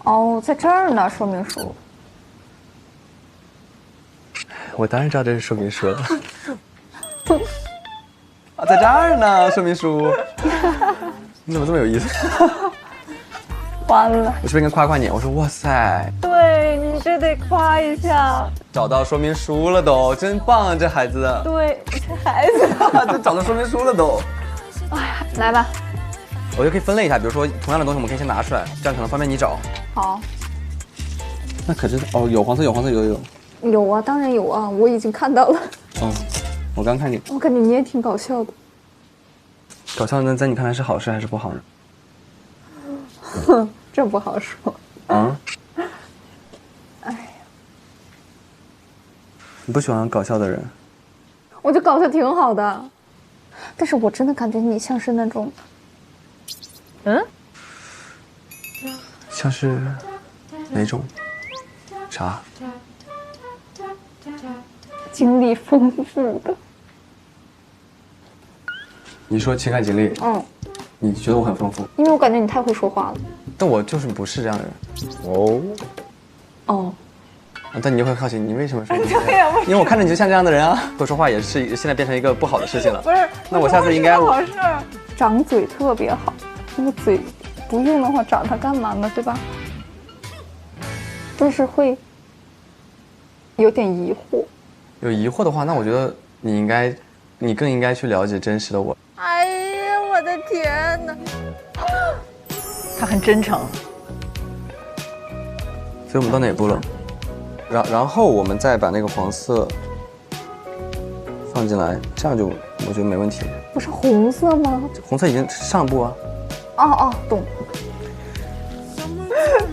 哦，在这儿呢，说明书。我当然知道这是说明书了。啊，在这儿呢，说明书。你怎么这么有意思？完了。我是不是应该夸夸你？我说哇塞。对，你这得夸一下。找到说明书了都，真棒啊，这孩子。对，这孩子。这找到说明书了都。哎呀，来吧。我就可以分类一下，比如说同样的东西，我们可以先拿出来，这样可能方便你找。好。那可是哦，有黄色，有黄色，有。有啊，当然有啊，我已经看到了。嗯，我刚看见。我感觉你也挺搞笑的。搞笑呢，在你看来是好事还是不好呢？哼，这不好说。啊？哎呀，你不喜欢搞笑的人？我觉得搞笑挺好的，但是我真的感觉你像是那种，像是哪种？啥？经历丰富的。你说情感经历？嗯。你觉得我很丰富？因为我感觉你太会说话了。但我就是不是这样的人。哦。哦。但你就会好奇，你为什么说？对呀，因为我看着你就像这样的人啊。会说话也是现在变成一个不好的事情了。不是。那我下次应该好事。长嘴特别好，那个嘴不用的话，长它干嘛呢？对吧？但是会有点疑惑。有疑惑的话，那我觉得你更应该去了解真实的我。哎呀，我的天哪！他很真诚。所以我们到哪步了？然后我们再把那个黄色放进来，这样就我觉得没问题。不是红色吗？红色已经上步啊。哦，懂。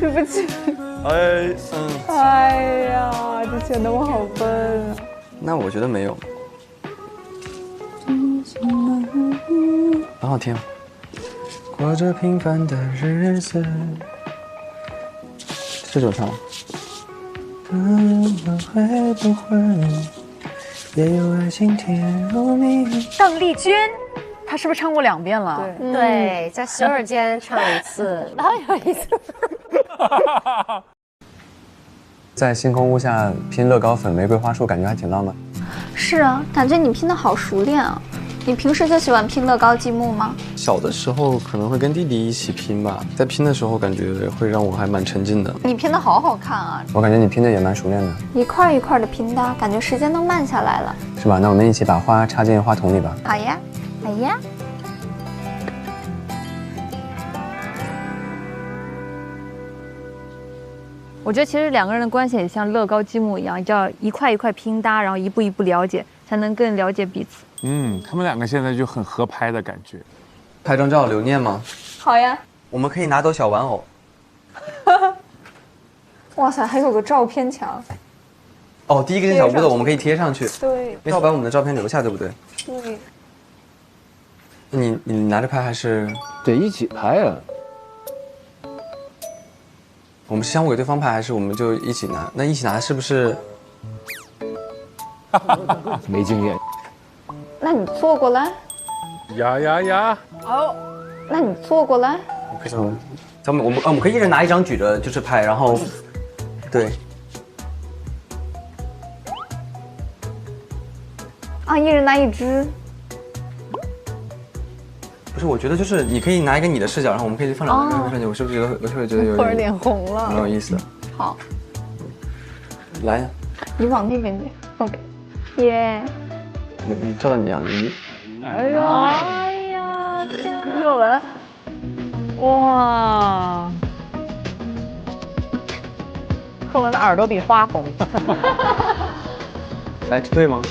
对不起。哎呀，这显得我好笨啊。那我觉得没有。很好听。过着平凡的日子，这种唱。会不会也有爱情甜如蜜？邓丽君，她是不是唱过2遍了？对，在洗手间唱一次，然后有一次。在星空屋下拼乐高粉玫瑰花束，感觉还挺浪漫。是啊，感觉你拼的好熟练啊，你平时就喜欢拼乐高积木吗？小的时候可能会跟弟弟一起拼吧，在拼的时候感觉会让我还蛮沉浸的。你拼的好好看啊！我感觉你拼的也蛮熟练的，一块一块的拼的，感觉时间都慢下来了。是吧？那我们一起把花插进花筒里吧。好呀，好呀。我觉得其实两个人的关系也像乐高积木一样，要一块一块拼搭，然后一步一步了解，才能更了解彼此。他们两个现在就很合拍的感觉。拍张照留念吗？好呀。我们可以拿走小玩偶。哇塞，还有个照片墙。哦，第一个是小屋的，我们可以贴上去。对。要把我们的照片留下，对不对？对。你拿着拍还是得一起拍啊？我们是相互给对方拍，还是我们就一起拿？那一起拿是不是？没经验。那你坐过来。呀！哦，那你坐过来。为什么？我们可以一人拿一张举着，就是拍，然后，对。啊，一人拿一只。不是，我觉得就是你可以拿一个你的视角，然后我们可以放两个视角，我是不是觉得有突然脸红了，蛮有意思的。好，来呀，你往那边点 ，OK， 耶。你照到你啊，你。哎呀，热文，哇，贺文的耳朵比花红。来，这对吗？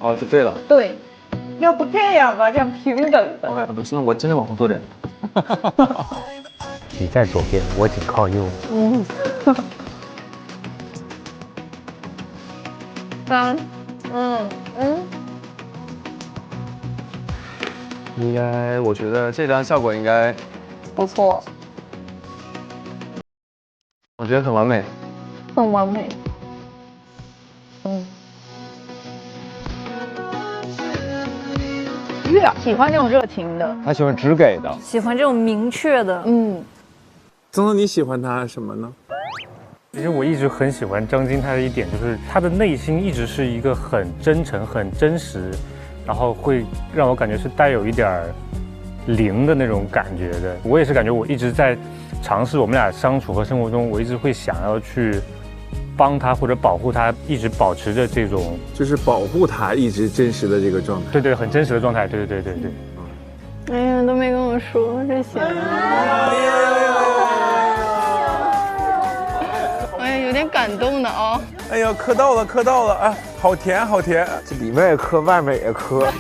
哦，这对了。对。要不这样吧，这样平等的。OK， 那我真的往后坐点。你在左边，我紧靠右。应该，我觉得这张效果应该不错。我觉得很完美。很完美。喜欢这种热情的，他喜欢直给的，喜欢这种明确的。曾曾，你喜欢他什么呢？其实我一直很喜欢张晶，他的一点就是他的内心一直是一个很真诚、很真实，然后会让我感觉是带有一点灵的那种感觉的。我也是感觉我一直在尝试我们俩相处和生活中，我一直会想要去帮他或者保护他，一直保持着这种就是保护他一直真实的这个状态。对，很真实的状态。对。哎呀，都没跟我说这些。哎呀，有点感动的哦。哎呀，磕到了，哎，好甜。这里面也磕，外面也磕。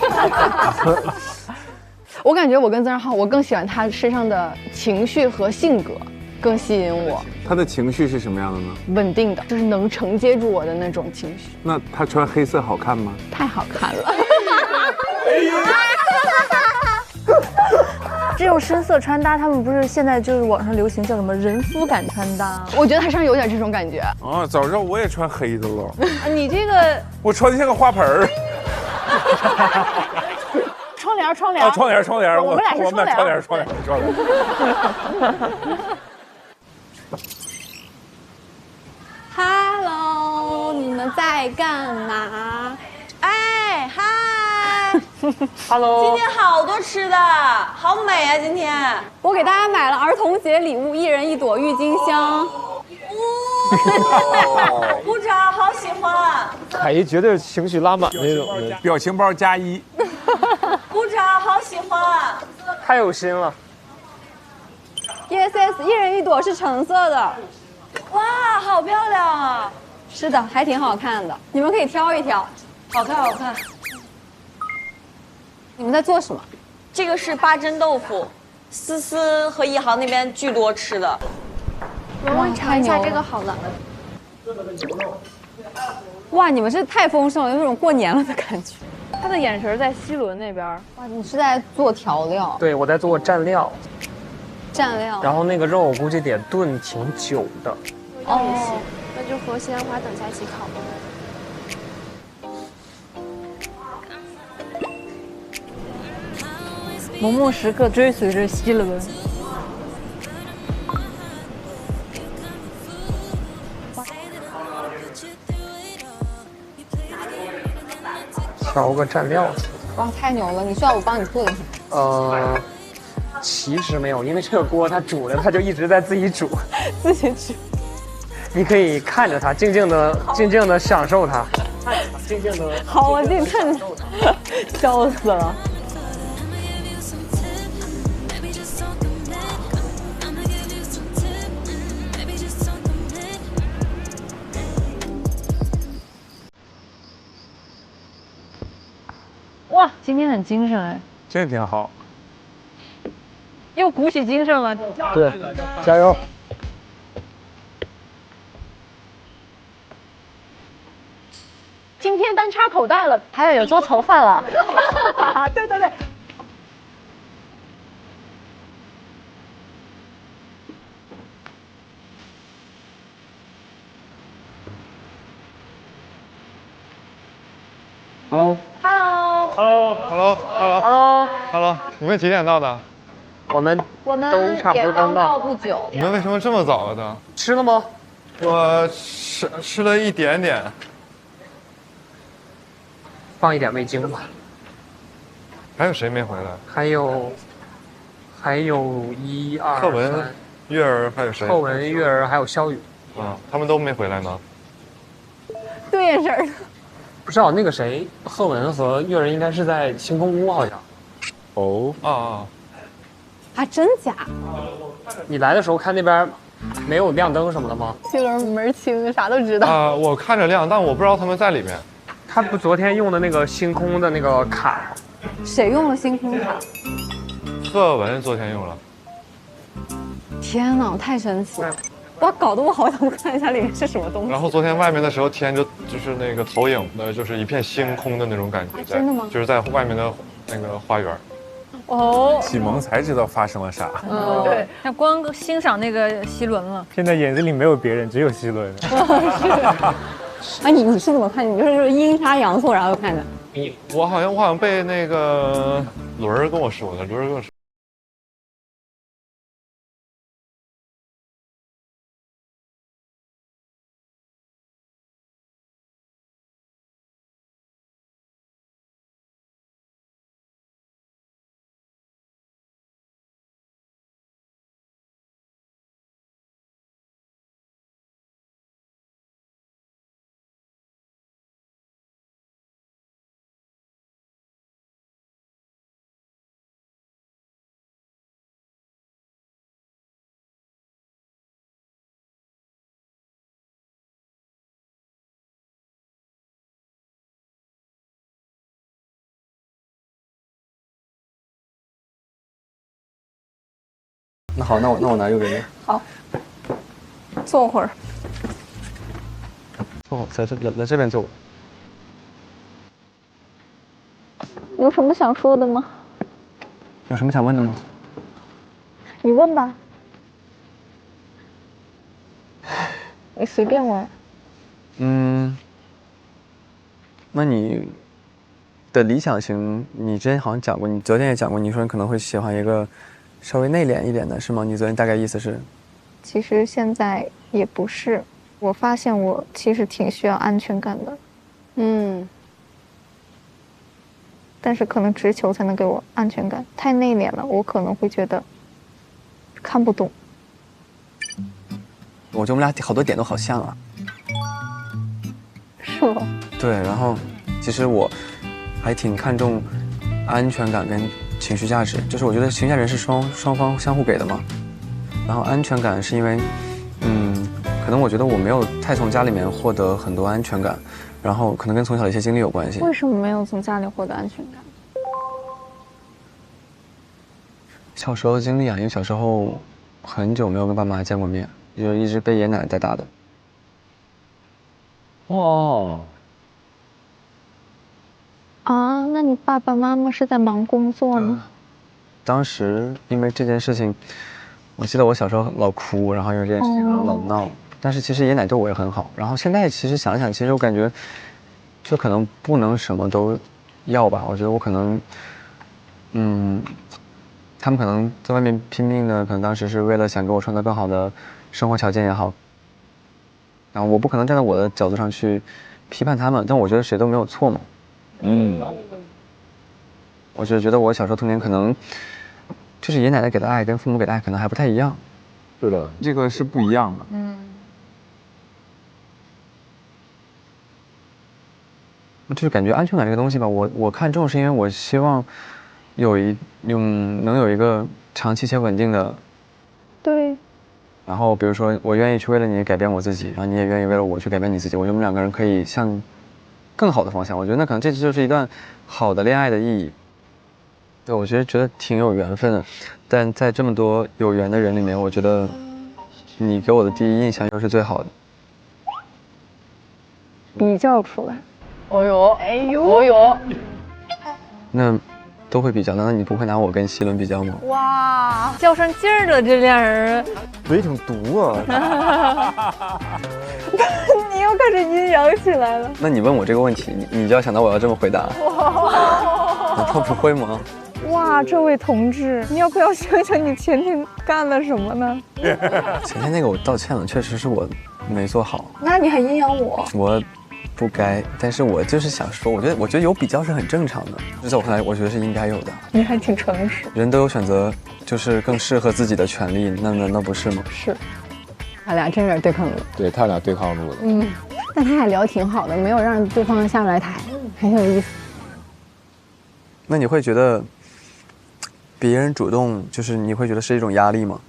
我感觉我跟曾仁浩，我更喜欢他身上的情绪和性格。更吸引我。他的情绪是什么样的呢？稳定的，就是能承接住我的那种情绪。那他穿黑色好看吗？太好看了。这种深色穿搭，他们不是现在就是网上流行叫什么人肤感穿搭？我觉得他身上有点这种感觉。啊，早知道我也穿黑的了。你这个，我穿的像个花盆儿。窗帘，窗帘，我们俩是窗帘。Hello， 你们在干嘛？哎，嗨 ，Hello， 今天好多吃的，好美啊！今天我给大家买了儿童节礼物，一人一朵郁金香。鼓掌，好喜欢！凯一绝对情绪拉满那种的，表情包加1。鼓掌，好喜欢！太有心了。ESS 一人一朵是橙色的。哇，好漂亮啊！是的，还挺好看的，你们可以挑一挑。好看，好看。你们在做什么？这个是八珍豆腐，思思和一航那边巨多吃的。哇，尝一下这个好了。哇，你们是太丰盛了，有种过年了的感觉。他的眼神在西伦那边。哇，你是在做调料？对，我在做蘸料。蘸料。然后那个肉我估计得炖挺久的。哦，那就和西兰花等下一起烤吧。萌萌时刻追随着希伦。调个蘸料。哇，太牛了！你需要我帮你做点什么？其实没有，因为这个锅它煮了，它就一直在自己煮，自己煮。你可以看着它，静静的享受它，静静的。好，我静看着，笑死了。哇，今天很精神哎，真的挺好，又鼓起精神了。对，加油！今天单插口袋了，还有做头发了。对对对。Hello，你们几点到的？我们都差不多刚到不久。你们为什么这么早的？吃了吗？我吃了一点点。放一点味精吧。还有谁没回来？还有1、2、贺文、 3月儿还有谁？贺文、月儿还有肖宇。他们都没回来呢。对眼神儿。不知道那个谁，贺文和月儿应该是在星空屋好像。哦。啊，真假？你来的时候看那边没有亮灯什么的吗？这轮门清，啥都知道。我看着亮，但我不知道他们在里面。他不昨天用的那个星空的那个卡。谁用了星空卡？贺文昨天用了。天哪，太神奇了！哇，搞得我好想看一下里面是什么东西。然后昨天外面的时候天就是那个投影的，就是一片星空的那种感觉。真的吗？就是在外面的那个花园。启蒙才知道发生了啥。对，他光欣赏那个希伦了。现在眼睛里没有别人，只有希伦。哎，你是怎么看？你就是阴差阳错然后看的。我好像被那个轮儿跟我说的，轮儿跟我说。那好，那我拿右边。好，坐会儿。坐，来这边坐。有什么想说的吗？有什么想问的吗？你问吧。你随便问。那你的理想型，你之前好像讲过，你昨天也讲过，你说你可能会喜欢一个稍微内敛一点的，是吗？你昨天大概意思是？其实现在也不是，我发现我其实挺需要安全感的。但是可能直球才能给我安全感，太内敛了，我可能会觉得看不懂。我觉得我们俩好多点都好像啊。是吗？对，然后其实我还挺看重安全感跟情绪价值，就是我觉得情绪价值是双方相互给的嘛。然后安全感是因为，可能我觉得我没有太从家里面获得很多安全感，然后可能跟从小的一些经历有关系。为什么没有从家里获得安全感？小时候的经历啊，因为小时候很久没有跟爸妈见过面，就一直被爷爷奶奶带大的。哦。啊，那你爸爸妈妈是在忙工作呢？当时因为这件事情，我记得我小时候老哭，然后因为这件事情老闹。但是其实爷爷奶奶对我也很好。然后现在其实想想，其实我感觉，就可能不能什么都要吧。我觉得我可能，他们可能在外面拼命的，可能当时是为了想给我创造更好的生活条件也好。然后我不可能站在我的角度上去批判他们，但我觉得谁都没有错嘛。我就觉得我小时候童年可能就是爷爷奶奶给的爱跟父母给的爱可能还不太一样。是的，这个是不一样的。就是感觉安全感这个东西吧，我看重是因为我希望能有一个长期且稳定的。对。然后比如说我愿意去为了你改变我自己，然后你也愿意为了我去改变你自己，我觉得我们两个人可以向更好的方向。我觉得那可能这就是一段好的恋爱的意义。对，我觉得挺有缘分的，但在这么多有缘的人里面，我觉得你给我的第一印象又是最好的。比较出来。哦呦，哎呦，哦呦，那都会比较，难道你不会拿我跟希伦比较吗？哇，较上劲儿了，这俩人。嘴挺毒啊！你又开始阴阳起来了。那你问我这个问题，你就要想到我要这么回答。难道不会吗？哇，这位同志，你要不要想想你前天干了什么呢？前天那个我道歉了，确实是我没做好。那你还阴阳我？我不该，但是我就是想说，我觉得有比较是很正常的，就在我看来，我觉得是应该有的。你还挺诚实。人都有选择，就是更适合自己的权利，那难道不是吗？是。他俩真有点对抗路。对他俩对抗路的。但他俩聊挺好的，没有让对方下不来台，很有意思。那你会觉得别人主动，就是你会觉得是一种压力吗？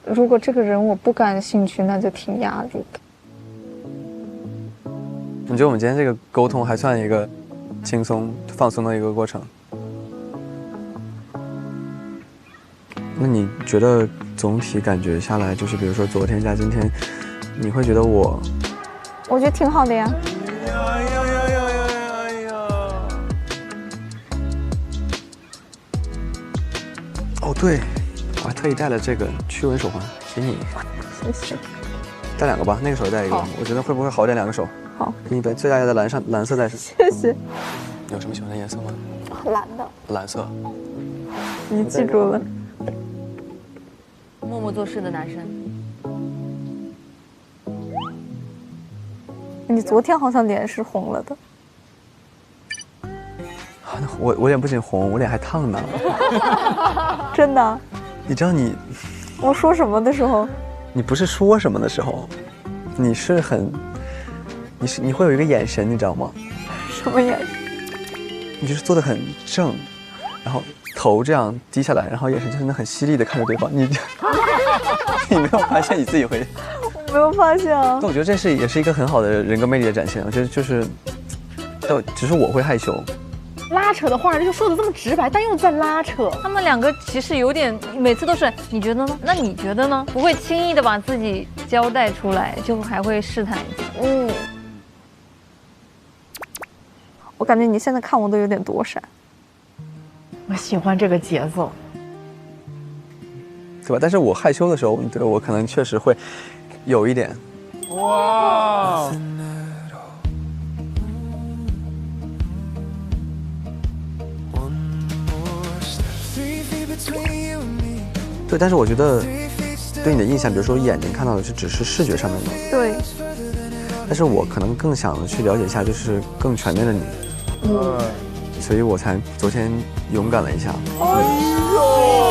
如果这个人我不感兴趣，那就挺压力的。你觉得我们今天这个沟通还算一个轻松放松的一个过程？那你觉得总体感觉下来，就是比如说昨天加今天，你会觉得我觉得挺好的呀。哦，对，我还特意带了这个驱蚊手环给你。谢谢。带两个吧，那个手带一个，我觉得会不会好点？两个手。好。给你把最大的蓝色带上。谢谢。有什么喜欢的颜色吗？蓝的。蓝色。你记住了。默默做事的男生。你昨天好像脸是红了的。我脸不仅红，我脸还烫呢。真的？你知道你？我说什么的时候？你不是说什么的时候，你会有一个眼神，你知道吗？什么眼神？你就是坐得很正，然后头这样低下来，然后眼神就是那很犀利的看着对方。你没有发现你自己会？我没有发现啊。但我觉得这也是一个很好的人格魅力的展现。我觉得就是，只是我会害羞。拉扯的话就说的这么直白，但又在拉扯。他们两个其实有点，每次都是你觉得呢？那你觉得呢？不会轻易的把自己交代出来，就还会试探一下。我感觉你现在看我都有点躲闪。我喜欢这个节奏，对吧？但是我害羞的时候，对我可能确实会有一点。哇！对，但是我觉得对你的印象，比如说眼睛看到的只是视觉上面的，对。但是我可能更想去了解一下，就是更全面的你，所以我才昨天勇敢了一下。哎呦！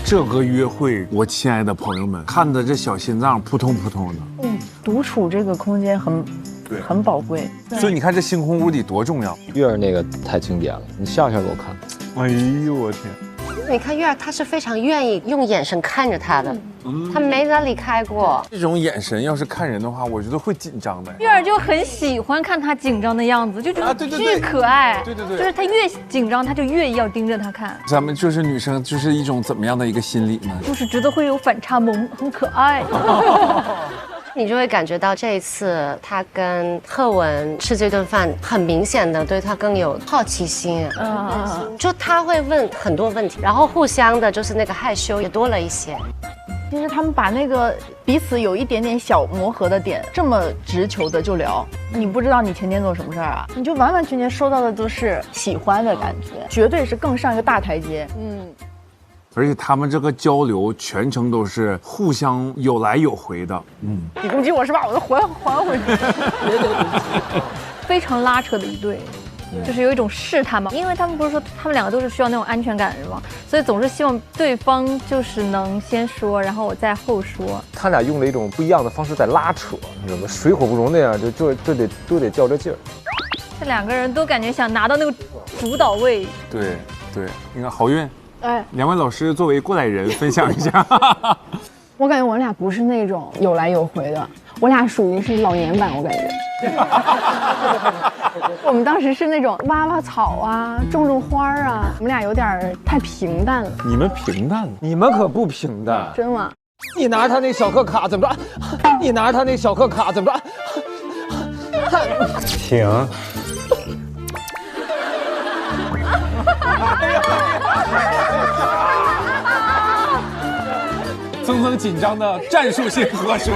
这个约会，我亲爱的朋友们，看的这小心脏扑通扑通的。独处这个空间很宝贵，所以你看这星空无底多重要。月儿那个太经典了，你笑笑给我看。哎呦我天！你看月儿，他是非常愿意用眼神看着他的，他没咋离开过。这种眼神要是看人的话，我觉得会紧张的。月儿就很喜欢看他紧张的样子，就觉得巨可爱。对，就是他越紧张，他就越要盯着他看。咱们就是女生，就是一种怎么样的一个心理呢？就是觉得会有反差萌，很可爱。你就会感觉到这一次他跟赫文吃这顿饭，很明显的对他更有好奇心。就他会问很多问题，然后互相的就是那个害羞也多了一些。其实他们把那个彼此有一点点小磨合的点，这么直球的就聊，你不知道你前天做什么事儿啊，你就完完全全收到的都是喜欢的感觉，绝对是更上一个大台阶。而且他们这个交流全程都是互相有来有回的。你攻击我是吧？我就还回去。非常拉扯的一对。就是有一种试探嘛，因为他们不是说他们两个都是需要那种安全感的人嘛，所以总是希望对方就是能先说，然后我再后说。他俩用了一种不一样的方式在拉扯，你知道吗？水火不容那样，都得较着劲儿。这两个人都感觉想拿到那个主导位。对，你看好运，哎，两位老师作为过来人分享一下。我感觉我俩不是那种有来有回的，我俩属于是老年版，我感觉。我们当时是那种挖挖草啊，种种花啊，我们俩有点太平淡了。你们平淡，你们可不平淡，真吗？你拿着他那小贺卡怎么着？你拿着他那小贺卡怎么着？停。层层紧张的战术性喝水。